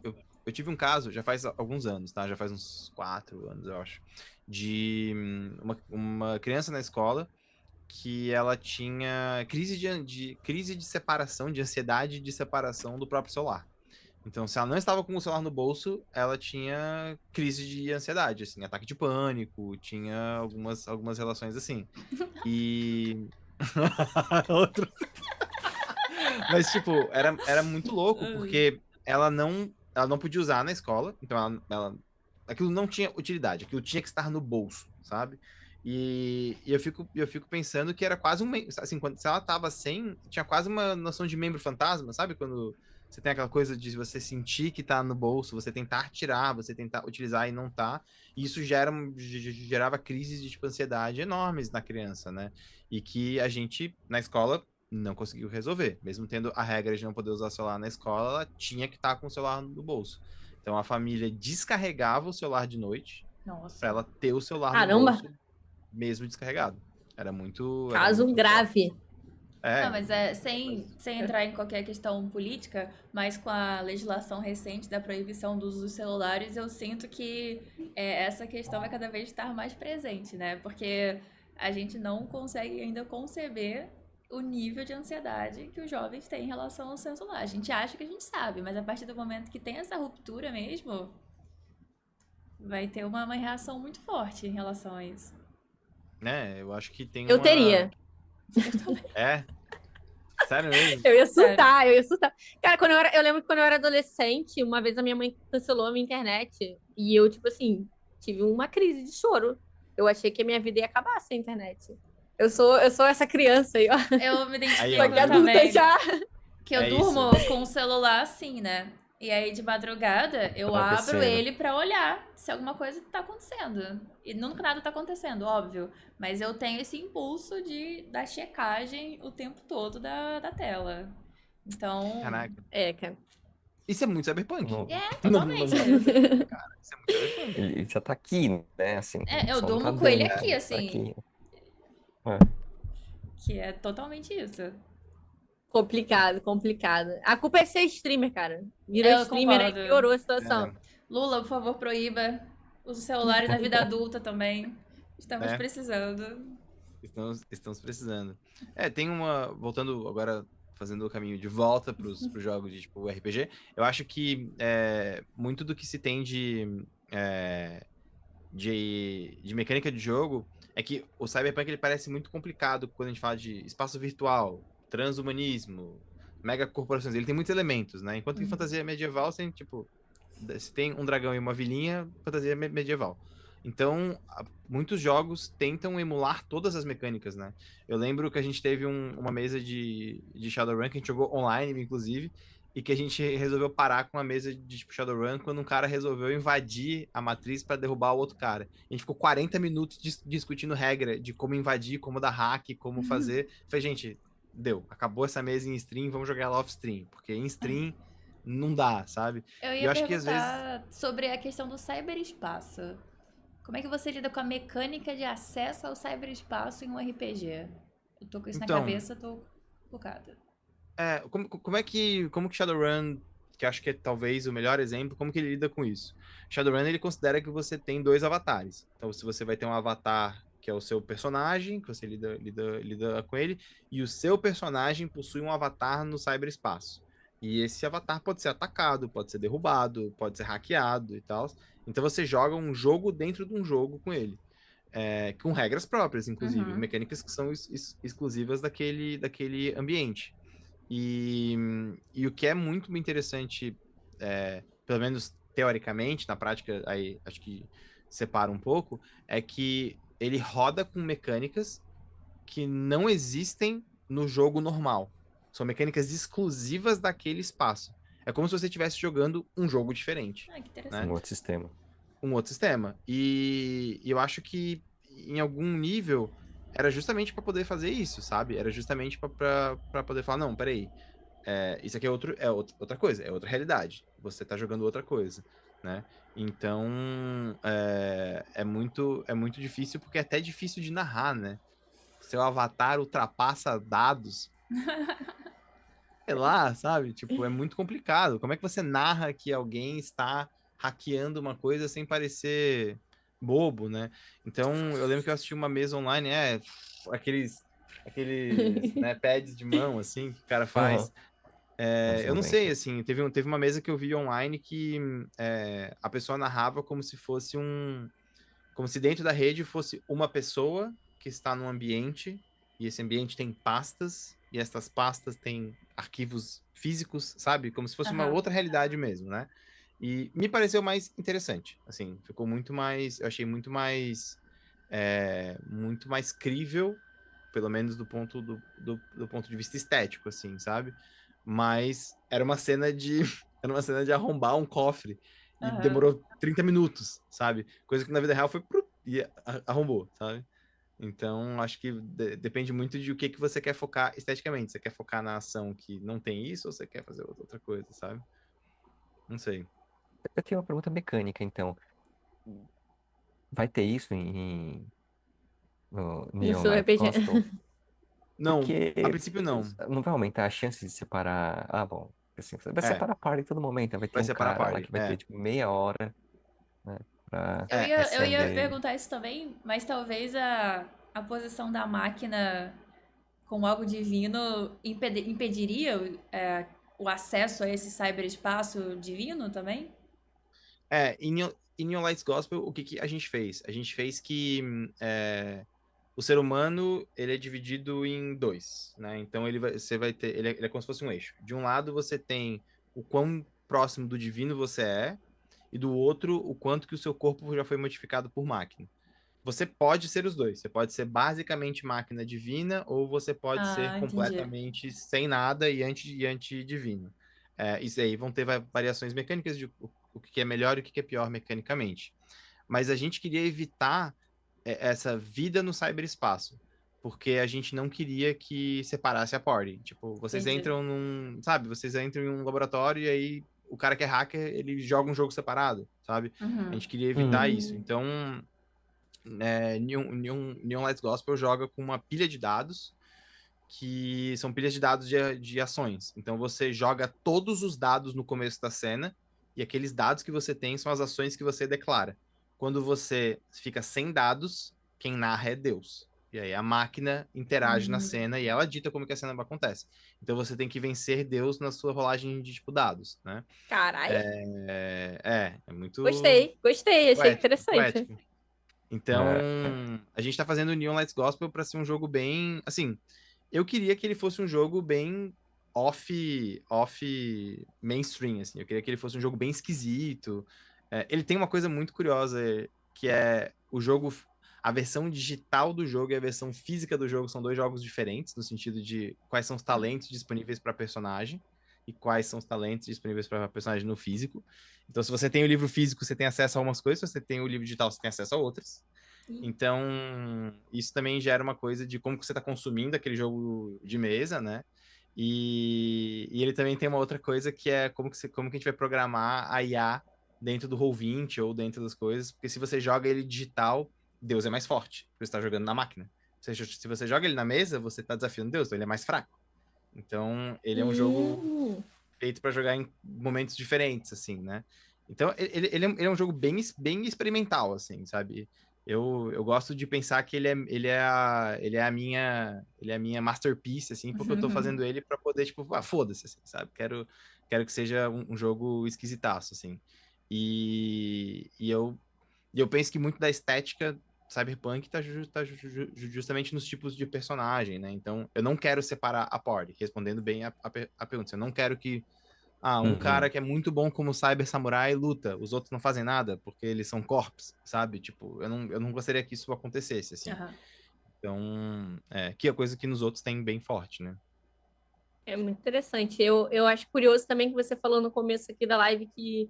Eu tive um caso, já faz alguns anos, tá? Já faz uns 4 anos, eu acho. De uma criança na escola que ela tinha crise de separação, de ansiedade de separação do próprio celular. Então, se ela não estava com o celular no bolso, ela tinha crise de ansiedade, assim, ataque de pânico, tinha algumas relações assim. E. Outro. Mas, tipo, era muito louco, porque ela não podia usar na escola, então aquilo não tinha utilidade, aquilo tinha que estar no bolso, sabe? E eu fico pensando que era quase assim, se ela tava sem, tinha quase uma noção de membro fantasma, sabe? Quando você tem aquela coisa de você sentir que tá no bolso, você tentar tirar, você tentar utilizar e não tá. E isso gerava crises de tipo, ansiedade enormes na criança, né? E que a gente, na escola, não conseguiu resolver. Mesmo tendo a regra de não poder usar o celular na escola, ela tinha que estar com o celular no bolso. Então a família descarregava o celular de noite para Nossa. ela ter o celular no Caramba, bolso mesmo descarregado. Era caso muito forte. grave. É, Não, mas sem entrar em qualquer questão política, mas com a legislação recente da proibição do uso dos celulares, eu sinto que essa questão vai cada vez estar mais presente, né? Porque a gente não consegue ainda conceber o nível de ansiedade que os jovens têm em relação ao celular. A gente acha que a gente sabe, mas a partir do momento que tem essa ruptura mesmo, vai ter uma reação muito forte em relação a isso. né? Eu acho que tem Eu teria. É, sério mesmo? Eu ia Sério. surtar, eu ia surtar. Cara, eu lembro que quando eu era adolescente, uma vez a minha mãe cancelou a minha internet. E eu, tipo assim, tive uma crise de choro. Eu achei que a minha vida ia acabar sem internet. Eu sou essa criança aí, ó. Eu me Aí, identifico ó, Só que viu? adulta também. já. Que eu É durmo isso. com o celular assim, né? E aí de madrugada eu Tá abro acontecendo. ele pra olhar se alguma coisa tá acontecendo. E nunca nada tá acontecendo, óbvio. Mas eu tenho esse impulso da checagem o tempo todo da tela. Então, Caraca. É, cara. Isso é muito cyberpunk. Não- totalmente. Isso é muito cyberpunk. Ele já tá aqui, né? Assim, Eu só não tá durmo com ele dentro, aqui, tá assim. aqui. É. Que é totalmente isso. Complicado, complicado. A culpa é ser streamer, cara. Virou Eu streamer aí concordo. piorou a situação. Lula, por favor, proíba os celulares na vida adulta também. Estamos É. precisando. Estamos precisando. Voltando agora, fazendo o caminho de volta para os jogos de tipo RPG, eu acho que muito do que se tem de mecânica de jogo é que o Cyberpunk ele parece muito complicado quando a gente fala de espaço virtual, transhumanismo, megacorporações. Ele tem muitos elementos, né? Enquanto que fantasia medieval, você tem um dragão e uma vilinha, fantasia medieval. Então, muitos jogos tentam emular todas as mecânicas, né? Eu lembro que a gente teve uma mesa de Shadowrun, que a gente jogou online, inclusive, e que a gente resolveu parar com a mesa de tipo, Shadowrun quando um cara resolveu invadir a matriz para derrubar o outro cara. A gente ficou 40 minutos discutindo regra de como invadir, como dar hack, como fazer. Falei, gente, deu. Acabou essa mesa em stream, vamos jogar ela off-stream. Porque em stream não dá, sabe? Eu E ia eu acho que às vezes. perguntar sobre a questão do cyberespaço. Como é que você lida com a mecânica de acesso ao cyberespaço em um RPG? Eu tô com isso na Então, cabeça, tô focada. como que Shadowrun, que eu acho que é talvez o melhor exemplo, como que ele lida com isso? Shadowrun, ele considera que você tem dois avatares. Então, se você vai ter um avatar que é o seu personagem, que você lida com ele, e o seu personagem possui um avatar no cyberespaço. E esse avatar pode ser atacado, pode ser derrubado, pode ser hackeado e tal. Então você joga um jogo dentro de um jogo com ele. Com regras próprias, inclusive, Uhum. mecânicas que são exclusivas daquele ambiente. E, e o que é muito interessante, pelo menos teoricamente, na prática, aí acho que separa um pouco, é que ele roda com mecânicas que não existem no jogo normal. São mecânicas exclusivas daquele espaço. É como se você estivesse jogando um jogo diferente, Ah, que né? Um interessante. outro sistema. Um outro sistema. E eu acho que em algum nível era justamente para poder fazer isso, sabe? Era justamente para poder falar, não, peraí, isso aqui outra coisa, é outra realidade. Você tá jogando outra coisa, né? Então, é muito difícil, porque é até difícil de narrar, né? Seu avatar ultrapassa dados, sei lá, sabe? Tipo, é muito complicado. Como é que você narra que alguém está hackeando uma coisa sem parecer bobo, né? Então, eu lembro que eu assisti uma mesa online, aqueles, né, pads de mão, assim, que o cara Aham. faz. Anos Eu não sei, 90. assim, teve uma mesa que eu vi online que a pessoa narrava como se fosse como se dentro da rede fosse uma pessoa que está num ambiente, e esse ambiente tem pastas, e essas pastas têm arquivos físicos, sabe? Como se fosse uma Aham. outra realidade mesmo, né? E me pareceu mais interessante, assim, ficou muito mais, eu achei muito mais crível, pelo menos do ponto de vista estético, assim, sabe? Mas era uma cena de arrombar um cofre e Aham. demorou 30 minutos, sabe? Coisa que na vida real foi e arrombou, sabe? Então, acho que depende muito de o que você quer focar esteticamente. Você quer focar na ação que não tem isso ou você quer fazer outra coisa, sabe? Não sei. Eu tenho uma pergunta mecânica, então. Vai ter isso no No Neon seu Light RPG. Gospel? Não, a Porque princípio não. não vai aumentar a chance de separar. Ah, bom. Assim, você vai É, separar a party em todo momento. Vai ter vai um separar a cara lá party. que vai ter tipo meia hora, né, pra Eu É, ia, eu ia responder. perguntar isso também, mas talvez a posição da máquina com algo divino impediria o acesso a esse cyberespaço divino também? Em Neon Lights Gospel, o que, que a gente fez? A gente fez que o ser humano ele é dividido em dois, né? Então você vai ter, ele é como se fosse um eixo. De um lado você tem o quão próximo do divino você é, e do outro o quanto que o seu corpo já foi modificado por máquina. Você pode ser os dois. Você pode ser basicamente máquina divina, ou você pode ser Ah, entendi. completamente sem nada e antidivino. Isso aí vão ter variações mecânicas de o que é melhor e o que é pior mecanicamente. Mas a gente queria evitar essa vida no cyberespaço, porque a gente não queria que separasse a party. Tipo, Entendi. vocês entram em um laboratório e aí o cara que é hacker, ele joga um jogo separado, sabe? A Uhum. gente queria evitar Uhum. isso. Então, Neon Lights Gospel joga com uma pilha de dados, que são pilhas de dados de ações. Então você joga todos os dados no começo da cena, e aqueles dados que você tem são as ações que você declara. Quando você fica sem dados, quem narra é Deus. E aí a máquina interage na Hum. cena e ela dita como que a cena acontece. Então você tem que vencer Deus na sua rolagem de tipo dados, né? Carai, É muito gostei, achei poético, interessante. poético. Então, É, a gente tá fazendo o Neon Lights Gospel pra ser um jogo bem, assim, eu queria que ele fosse um jogo bem off mainstream, assim. Eu queria que ele fosse um jogo bem esquisito. Ele tem uma coisa muito curiosa, que é o jogo, a versão digital do jogo e a versão física do jogo são dois jogos diferentes, no sentido de quais são os talentos disponíveis para personagem e quais são os talentos disponíveis para personagem no físico. Então, se você tem o livro físico, você tem acesso a algumas coisas, se você tem o livro digital, você tem acesso a outras. Então, isso também gera uma coisa de como que você está consumindo aquele jogo de mesa, né? E ele também tem uma outra coisa que é como que a gente vai programar a IA dentro do Roll20 ou dentro das coisas, porque se você joga ele digital, Deus é mais forte, porque você está jogando na máquina. Se você joga ele na mesa, você está desafiando Deus, então ele é mais fraco. Então, ele é um jogo feito para jogar em momentos diferentes, assim, né? Então, ele é um jogo bem experimental, assim, sabe? Eu gosto de pensar que ele é a minha masterpiece, assim, porque eu tô fazendo ele para poder, tipo, foda-se, assim, sabe? Quero que seja um jogo esquisitaço, assim. E eu penso que muito da estética Cyberpunk justamente nos tipos de personagem, né? Então, eu não quero separar a party, respondendo bem a pergunta. Eu não quero que um cara que é muito bom como Cyber Samurai luta, os outros não fazem nada porque eles são corpos, sabe? Tipo, eu não gostaria que isso acontecesse, assim. Aham. Então, que é coisa que nos outros tem bem forte, né? É muito interessante. Eu acho curioso também que você falou no começo aqui da live que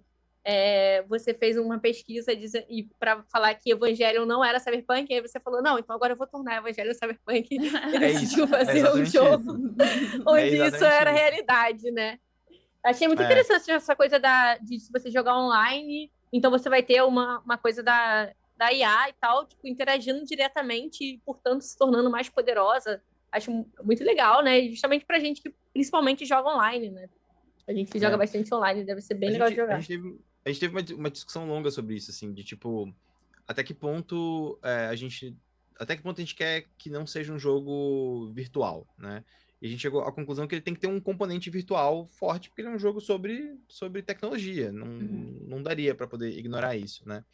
você fez uma pesquisa e para falar que Evangelion não era cyberpunk, aí você falou, não, então agora eu vou tornar Evangelion cyberpunk e É isso, decidiu é fazer um exatamente jogo isso. É onde isso exatamente era isso. realidade, né? Achei muito É, interessante essa coisa de se você jogar online, então você vai ter uma coisa da IA e tal, tipo, interagindo diretamente e, portanto, se tornando mais poderosa. Acho muito legal, né? E justamente pra gente que principalmente joga online, né? A gente que joga é. bastante online, deve ser bem A legal de gente, a jogar. gente teve, a gente teve uma discussão longa sobre isso, assim, de tipo, até que ponto até que ponto a gente quer que não seja um jogo virtual, né? E a gente chegou à conclusão que ele tem que ter um componente virtual forte, porque ele é um jogo sobre tecnologia. Não, Uhum. não daria para poder ignorar isso, né?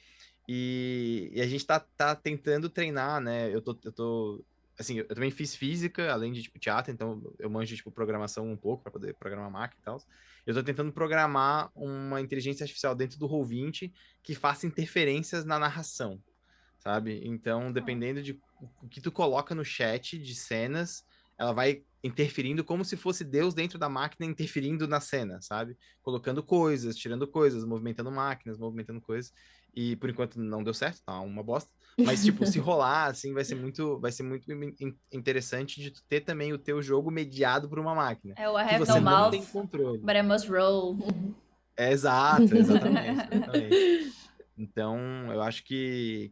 E a gente tá tentando treinar, né? Assim, eu também fiz física, além de, tipo, teatro, então eu manjo, tipo, programação um pouco para poder programar máquina e tal. Eu tô tentando programar uma inteligência artificial dentro do Roll20 que faça interferências na narração, sabe? Então, dependendo de o que tu coloca no chat de cenas, ela vai interferindo como se fosse Deus dentro da máquina interferindo na cena, sabe? Colocando coisas, tirando coisas, movimentando máquinas, movimentando coisas. E por enquanto não deu certo, tá uma bosta. Mas, tipo, se rolar, assim, vai ser muito interessante de tu ter também o teu jogo mediado por uma máquina. É o I Que have no você não mouth, tem controle. but I must roll. Exato, exatamente. Então, eu acho que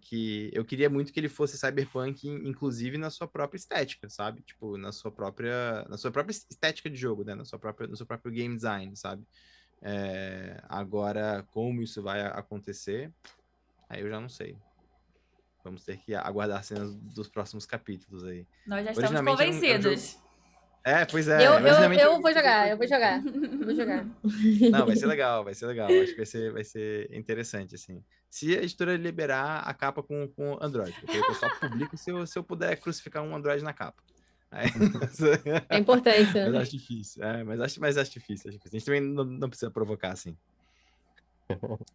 eu queria muito que ele fosse cyberpunk, inclusive na sua própria estética, sabe? Tipo, na sua própria estética de jogo, né? No seu próprio game design, sabe? Agora, como isso vai acontecer, aí eu já não sei. Vamos ter que aguardar cenas dos próximos capítulos aí. Nós já estamos Originalmente era um jogo. convencidos. Pois Eu, é. eu, Originalmente era eu um vou jogo jogar, eu vou cyberpunk. jogar. Vou jogar. Não, vai ser legal, vai ser legal. Acho que vai ser interessante, assim. Se a editora liberar a capa com Android, porque eu só publico se eu puder crucificar um Android na capa. Aí- É importante, Mas né? acho difícil. Mas acho difícil, acho difícil. A gente também não precisa provocar, assim.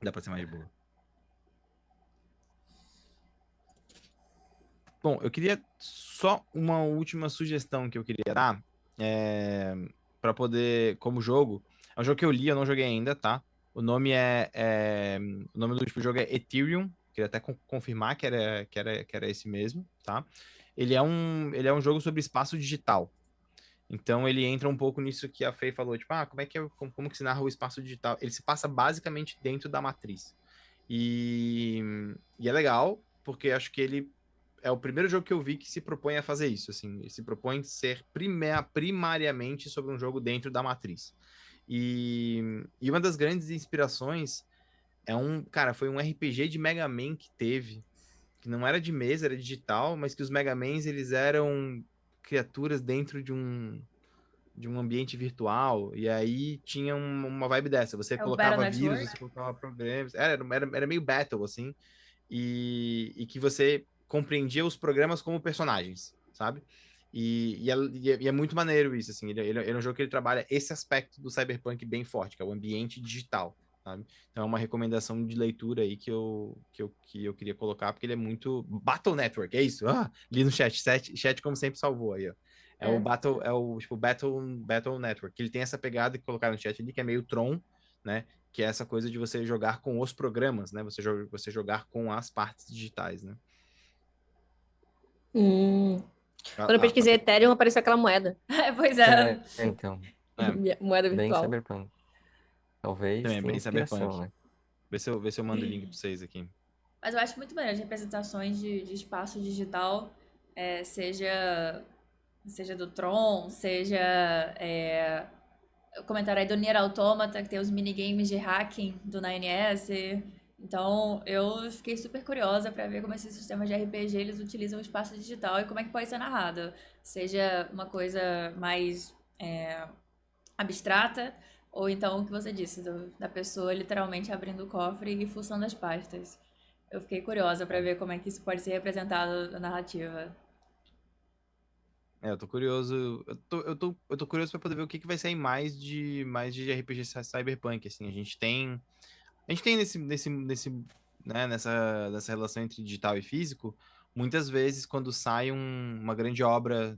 Dá pra ser mais de boa. Bom, eu queria só uma última sugestão que eu queria dar para poder, como jogo. É um jogo que eu li, eu não joguei ainda, tá? O nome o nome do último jogo é Ethereum. Queria até confirmar que era esse mesmo, tá? Ele é um jogo sobre espaço digital. Então ele entra um pouco nisso que a Fei falou, tipo, como que se narra o espaço digital? Ele se passa basicamente dentro da matriz. E é legal, porque acho que ele é o primeiro jogo que eu vi que se propõe a fazer isso, assim, ele se propõe ser primariamente sobre um jogo dentro da matriz. E uma das grandes inspirações foi um RPG de Mega Man que teve, que não era de mesa, era digital, mas que os Mega Mans, eles eram criaturas dentro de um ambiente virtual, e aí tinha uma vibe dessa, você É o Battle colocava vírus, Network. você colocava problemas, era meio battle, assim, e que você compreendia os programas como personagens, sabe? E é muito maneiro isso, assim. Ele é um jogo que ele trabalha esse aspecto do cyberpunk bem forte, que é o ambiente digital, sabe? Então é uma recomendação de leitura aí que eu queria colocar, porque ele é muito. Battle Network, é isso. Li no chat. Chat, como sempre, salvou aí, ó. É. Tipo Battle Network. Que ele tem essa pegada que colocaram no chat ali, que é meio Tron, né? Que é essa coisa de você jogar com os programas, né? Você jogar com as partes digitais, né? Hum. Quando eu pesquisei Ethereum, apareceu aquela moeda. Pois é. Então, Moeda bem virtual. cyberpunk. Talvez Também é tenha bem inspiração, cyberpunk. né? Vê se eu mando o link pra vocês aqui. Mas eu acho muito maneiro as representações de espaço digital, seja do Tron, seja o comentário aí do Nier Automata, que tem os minigames de hacking do 9S. Então, eu fiquei super curiosa pra ver como esses sistemas de RPG eles utilizam o espaço digital e como é que pode ser narrado. Seja uma coisa mais abstrata, ou então o que você disse, da pessoa literalmente abrindo o cofre e fuçando as pastas. Eu fiquei curiosa pra ver como é que isso pode ser representado na narrativa. Eu tô curioso. Eu tô curioso pra poder ver o que vai sair mais de RPG Cyberpunk, assim. A gente tem nessa relação entre digital e físico, muitas vezes quando sai uma grande obra,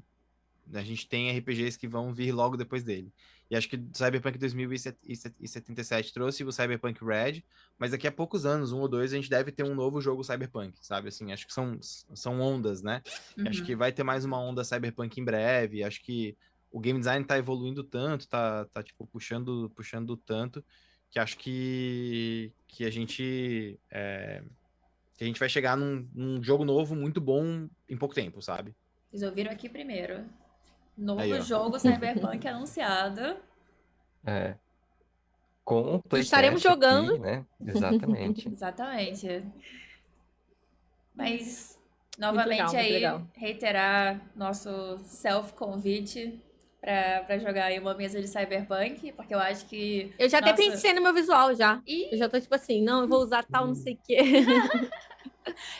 a gente tem RPGs que vão vir logo depois dele. E acho que Cyberpunk 2077 trouxe o Cyberpunk Red, mas daqui a poucos anos, 1 ou 2, a gente deve ter um novo jogo Cyberpunk, sabe? Assim, acho que são ondas, né? E acho que vai ter mais uma onda Cyberpunk em breve. Acho que o game design tá evoluindo tanto, tá tipo, puxando tanto, que acho que a gente vai chegar num jogo novo muito bom em pouco tempo, sabe? Vocês ouviram aqui primeiro. Aí, Novo ó. jogo Cyberpunk anunciado. É, com o Estaremos playtest jogando. aqui, né? Exatamente. Exatamente. Mas, Muito legal, novamente muito aí, legal. reiterar nosso self-convite pra jogar aí uma mesa de Cyberpunk, porque eu acho que. Eu já até Nossa, pensei no meu visual já. e Eu já tô tipo assim, não, eu vou usar tal, não sei o quê.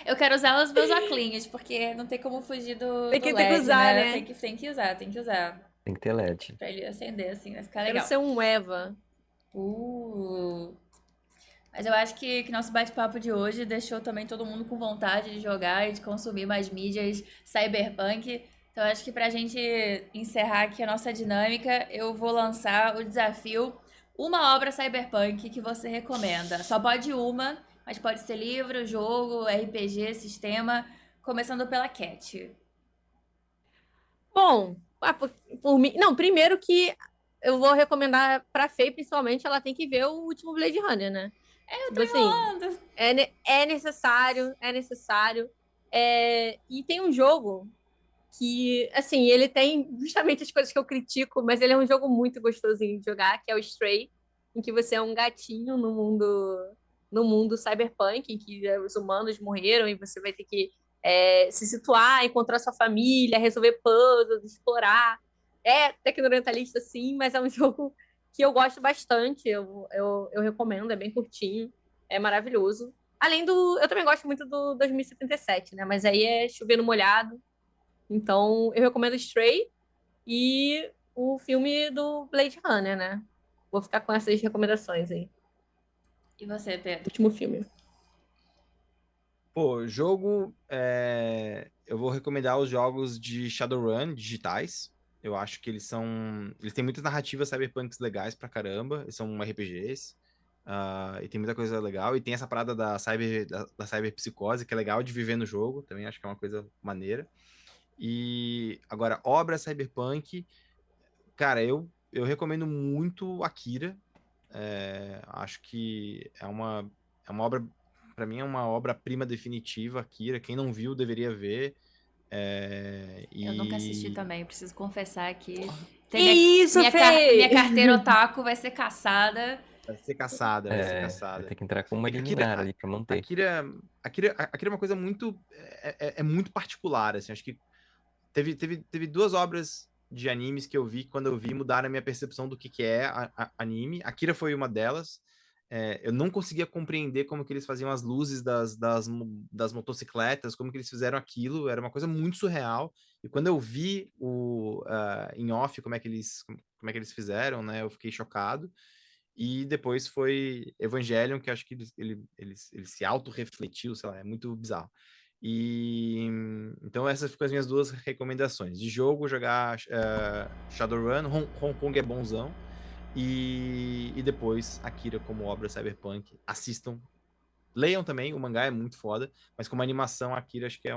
eu quero usar os meus óculos, porque não tem como fugir Tem do que ter que LED, usar, né? né? Tem que usar, tem que usar. Tem que ter LED. Pra ele acender, assim, vai ficar Quero legal. ser um Eva. Uh. Mas eu acho que nosso bate-papo de hoje deixou também todo mundo com vontade de jogar e de consumir mais mídias cyberpunk. Então eu acho que pra gente encerrar aqui a nossa dinâmica, eu vou lançar o desafio uma obra cyberpunk que você recomenda. Só pode uma, mas pode ser livro, jogo, RPG, sistema, começando pela Cat. Bom, por mim. Não, primeiro que eu vou recomendar pra Fê, principalmente, ela tem que ver o último Blade Runner, né? Eu tô Tipo assim, enrolando. é necessário, é necessário. E tem um jogo que, assim, ele tem justamente as coisas que eu critico, mas ele é um jogo muito gostosinho de jogar, que é o Stray, em que você é um gatinho no mundo cyberpunk, em que os humanos morreram e você vai ter que se situar, encontrar sua família, resolver puzzles, explorar. É tecno-orientalista, sim, mas é um jogo que eu gosto bastante. Eu recomendo, é bem curtinho, é maravilhoso. Além do. Eu também gosto muito do 2077, né? Mas aí é chover no molhado. Então, eu recomendo Stray e o filme do Blade Runner, né? Vou ficar com essas recomendações aí. E você, Pedro? Último filme. Pô, jogo. Eu vou recomendar os jogos de Shadowrun digitais. Eu acho que eles são. Eles têm muitas narrativas cyberpunks legais pra caramba. Eles são RPGs. E tem muita coisa legal. E tem essa parada da cyberpsicose, que é legal de viver no jogo. Também acho que é uma coisa maneira. E agora, obra cyberpunk. Cara, eu recomendo muito Akira. Acho que é uma obra, para mim é uma obra-prima definitiva, Akira. Quem não viu deveria ver. Eu nunca assisti também, preciso confessar que Que isso, Fê? minha carteira otaku vai ser caçada. Vai ser caçada, vai ser Vai caçada. ter que entrar com uma É que liminar ali pra manter. Akira é uma coisa muito, muito particular, assim. Acho que teve 2 obras de animes que eu vi, que quando eu vi, mudaram a minha percepção do que é anime. Akira foi uma delas. Eu não conseguia compreender como que eles faziam as luzes das motocicletas, como que eles fizeram aquilo, era uma coisa muito surreal. E quando eu vi em off como é que eles fizeram, né, eu fiquei chocado. E depois foi Evangelion, que acho que ele se auto-refletiu, sei lá, é muito bizarro. E então essas ficam as minhas 2 recomendações. De jogo, jogar Shadowrun, Hong Kong é bonzão. E depois Akira como obra cyberpunk. Assistam. Leiam também, o mangá é muito foda, mas como animação, Akira acho que é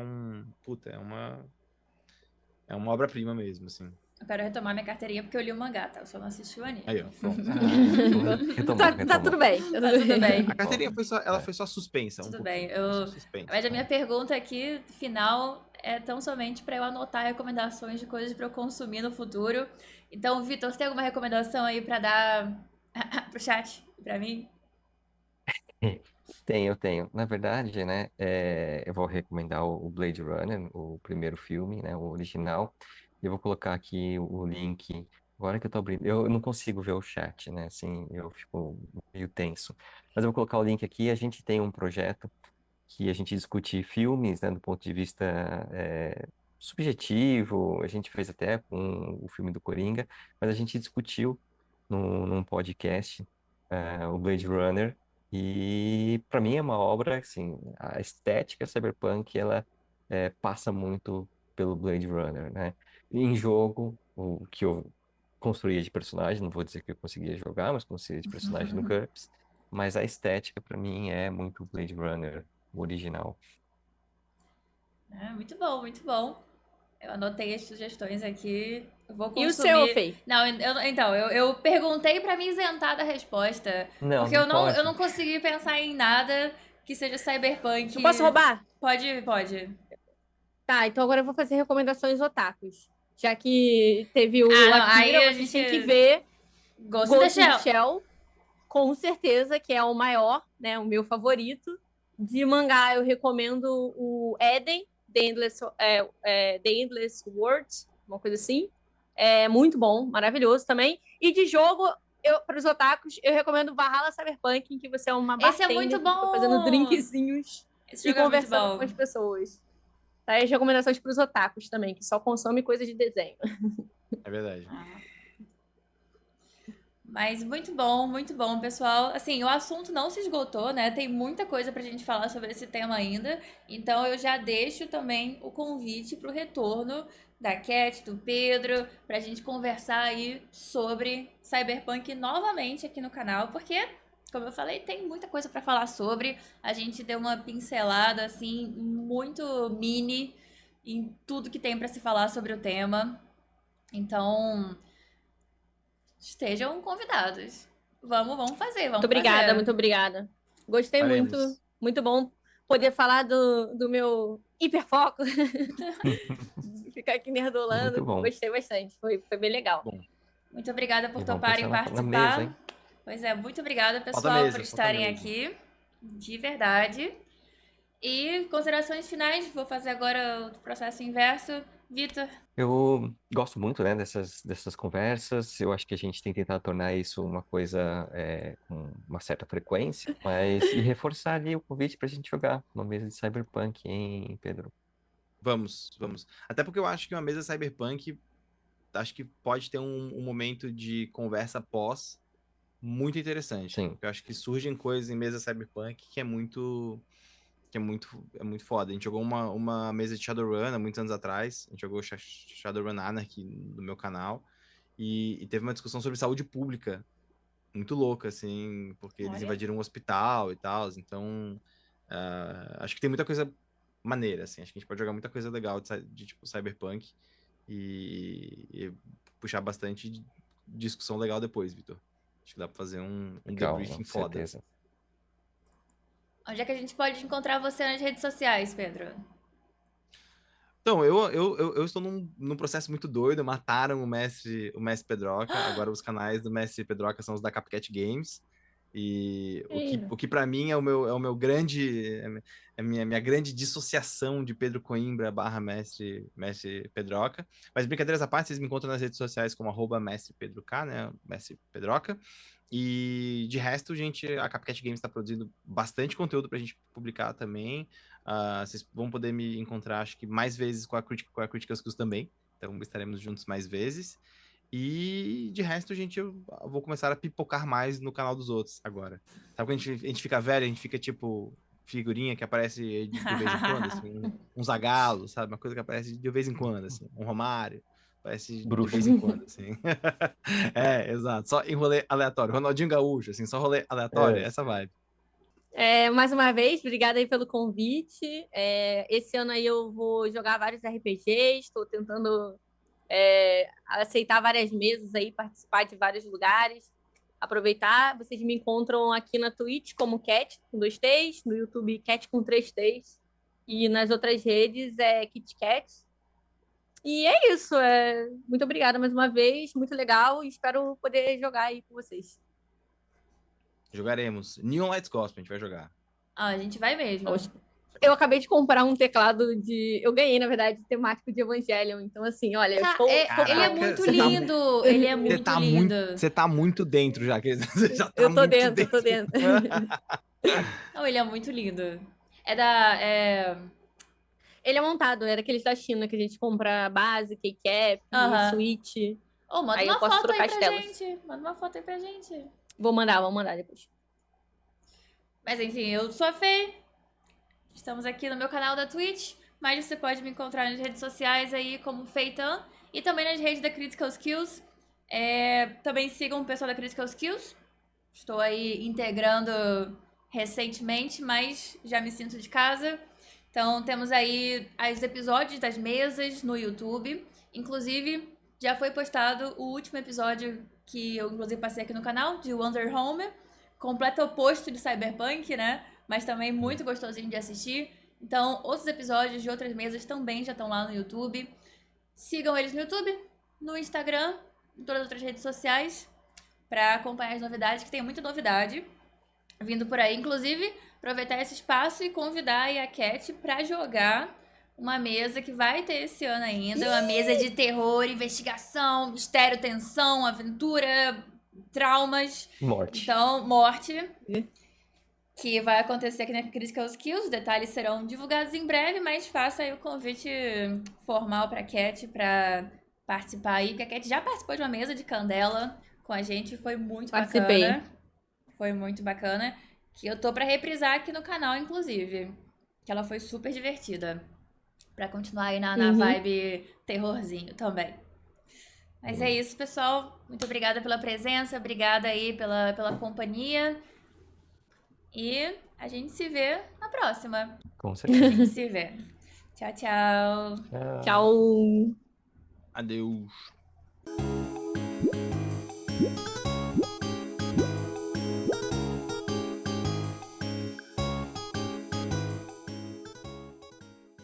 É uma obra-prima mesmo, assim. Eu quero retomar minha carteirinha porque eu li o mangá, tá? Eu só não assisti o anime. Aí, ó, pronto. Retomou, Tá retomou. tudo bem. Tá Tá tudo tudo bem. A carteirinha foi só suspensa, um Tudo pouquinho. bem. Foi só suspensa. Mas a minha pergunta aqui, final, é tão somente pra eu anotar recomendações de coisas pra eu consumir no futuro. Então, Vitor, você tem alguma recomendação aí pra dar pro chat, pra mim? Eu tenho. Na verdade, né, eu vou recomendar o Blade Runner, o primeiro filme, né, o original. Eu vou colocar aqui o link. Agora que eu tô abrindo, eu não consigo ver o chat, né, assim, eu fico meio tenso. Mas eu vou colocar o link aqui. A gente tem um projeto que a gente discute filmes, né, do ponto de vista subjetivo. A gente fez até com o filme do Coringa, mas a gente discutiu num podcast o Blade Runner. E para mim é uma obra, assim, a estética cyberpunk, ela passa muito pelo Blade Runner, né? Em jogo, o que eu construía de personagem, não vou dizer que eu conseguia jogar, mas construía de personagem no GURPS, mas a estética para mim é muito Blade Runner, o original. Muito bom, muito bom. Eu anotei as sugestões aqui. Eu vou E o seu, consumir. Fê? Não, então, eu perguntei pra me isentar da resposta. Não, Porque não eu pode. não consegui pensar em nada que seja cyberpunk. Eu posso roubar? Pode. Tá, então agora eu vou fazer recomendações otakus. Já que teve o Não, aí Akira, a vocês gente. têm que ver Ghost in the Ghost in the Shell. Shell, com certeza, que é o maior, né? O meu favorito. De mangá, eu recomendo o Eden, The Endless World, uma coisa assim. É muito bom, maravilhoso também. E de jogo, para os otakus, eu recomendo Valhalla Cyberpunk, em que você é uma Esse é muito bartender que fica fazendo bom! drinkzinhos Esse e jogo é muito conversando com bom. as pessoas. Tá? E as recomendações para os otakus também, que só consomem coisas de desenho. É verdade. Mas muito bom, pessoal. Assim, o assunto não se esgotou, né? Tem muita coisa pra gente falar sobre esse tema ainda. Então eu já deixo também o convite pro retorno da Cat, do Pedro, pra gente conversar aí sobre Cyberpunk novamente aqui no canal, porque, como eu falei, tem muita coisa pra falar sobre. A gente deu uma pincelada assim muito mini em tudo que tem pra se falar sobre o tema. Então, estejam convidados. Vamos fazer, vamos Muito obrigada, fazer. muito obrigada. Gostei muito, Faremos. muito bom poder falar do meu hiperfoco. Ficar aqui nerdolando. Muito bom. Gostei bastante, foi bem legal. Bom, Muito obrigada por E vamos toparem pensar na mesa, hein? participar. Pois é, muito obrigada, falta pessoal, mesa, por falta estarem mesa. aqui. De verdade. E considerações finais, vou fazer agora o processo inverso. Vitor, Eu gosto muito, né, dessas conversas. Eu acho que a gente tem tentado tornar isso uma coisa com uma certa frequência, mas e reforçar ali o convite para a gente jogar uma mesa de Cyberpunk, hein, Pedro? Vamos. Até porque eu acho que uma mesa cyberpunk, acho que pode ter um momento de conversa pós muito interessante. Sim, Eu acho que surgem coisas em mesa cyberpunk que é muito foda. A gente jogou uma mesa de Shadowrun há muitos anos atrás. A gente jogou Shadowrun Anarchy no meu canal. E teve uma discussão sobre saúde pública muito louca, assim, porque eles olha. invadiram um hospital e tal. Então, acho que tem muita coisa maneira, assim. Acho que a gente pode jogar muita coisa legal de tipo cyberpunk e puxar bastante discussão legal depois, Vitor. Acho que dá pra fazer um legal, debriefing com foda. certeza. Onde é que a gente pode encontrar você nas redes sociais, Pedro? Então, eu estou num processo muito doido. Mataram o mestre Pedroca. Agora os canais do mestre Pedroca são os da Cupcat Games. E o que para mim é o meu grande. É a minha grande dissociação de Pedro Coimbra / mestre Pedroca. Mas brincadeiras à parte, vocês me encontram nas redes sociais como @mestre Pedro K, né? Mestre Pedroca. E de resto, gente, a Cupcat Games está produzindo bastante conteúdo pra gente publicar também. Vocês vão poder me encontrar, acho que mais vezes com a Critical Skills também. Então estaremos juntos mais vezes. E de resto, gente, eu vou começar a pipocar mais no canal dos outros agora. Sabe quando a gente fica velho, a gente fica tipo figurinha que aparece de vez em quando, assim, um Zagallo, sabe? Uma coisa que aparece de vez em quando, assim, um Romário. Aparece de Bruxo. vez em quando, assim. Exato. Só em rolê aleatório. Ronaldinho Gaúcho, assim, só rolê aleatório, essa vibe. Mais uma vez, obrigada aí pelo convite. Esse ano aí eu vou jogar vários RPGs, estou tentando aceitar várias mesas aí, participar de vários lugares. Aproveitar, vocês me encontram aqui na Twitch como Cat com 2 T's, no YouTube Cat com 3 T's e nas outras redes é KitKat. E é isso, muito obrigada mais uma vez, muito legal e espero poder jogar aí com vocês. Jogaremos. Neon Lights Gospel, a gente vai jogar. A gente vai mesmo. Eu acabei de comprar um teclado eu ganhei, na verdade, temático de Evangelion. Então, assim, olha, eu estou... Ele é Caraca, muito você tá lindo. Ele é muito lindo. Você tá muito dentro já. Você já tá Eu tô muito dentro, eu tô dentro. Não, ele é muito lindo. Ele é montado, era aqueles da China que a gente compra base, keycap, Aham. switch. Oh, manda Aí eu uma posso foto aí trocar as pra telas. gente. Manda uma foto aí pra gente. Vou mandar depois. Mas enfim, eu sou a Fê. Estamos aqui no meu canal da Twitch. Mas você pode me encontrar nas redes sociais aí como Feitan. E também nas redes da Critical Skills. Também sigam o pessoal da Critical Skills. Estou aí integrando recentemente, mas já me sinto de casa. Então temos aí os episódios das mesas no YouTube. Inclusive, já foi postado o último episódio que eu inclusive passei aqui no canal, de Wonder Home. Completo oposto de Cyberpunk, né? Mas também muito gostosinho de assistir. Então, outros episódios de outras mesas também já estão lá no YouTube. Sigam eles no YouTube, no Instagram, em todas as outras redes sociais, para acompanhar as novidades, que tem muita novidade vindo por aí. Inclusive, aproveitar esse espaço e convidar aí a Cat para jogar uma mesa que vai ter esse ano ainda. Uma mesa de terror, investigação, mistério, tensão, aventura, traumas. Morte. Então, morte. Que vai acontecer aqui na Critical Skills. Os detalhes serão divulgados em breve, mas faça aí o convite formal pra Cat pra participar aí. Porque a Cat já participou de uma mesa de Candela com a gente. Foi muito Participei. bacana. Foi muito bacana. Que eu tô pra reprisar aqui no canal, inclusive. Que ela foi super divertida. Pra continuar aí na vibe terrorzinho também. Mas é isso, pessoal. Muito obrigada pela presença. Obrigada aí pela companhia. E a gente se vê na próxima. Com A certeza. gente se vê. Tchau, tchau. Tchau. Tchau. Adeus.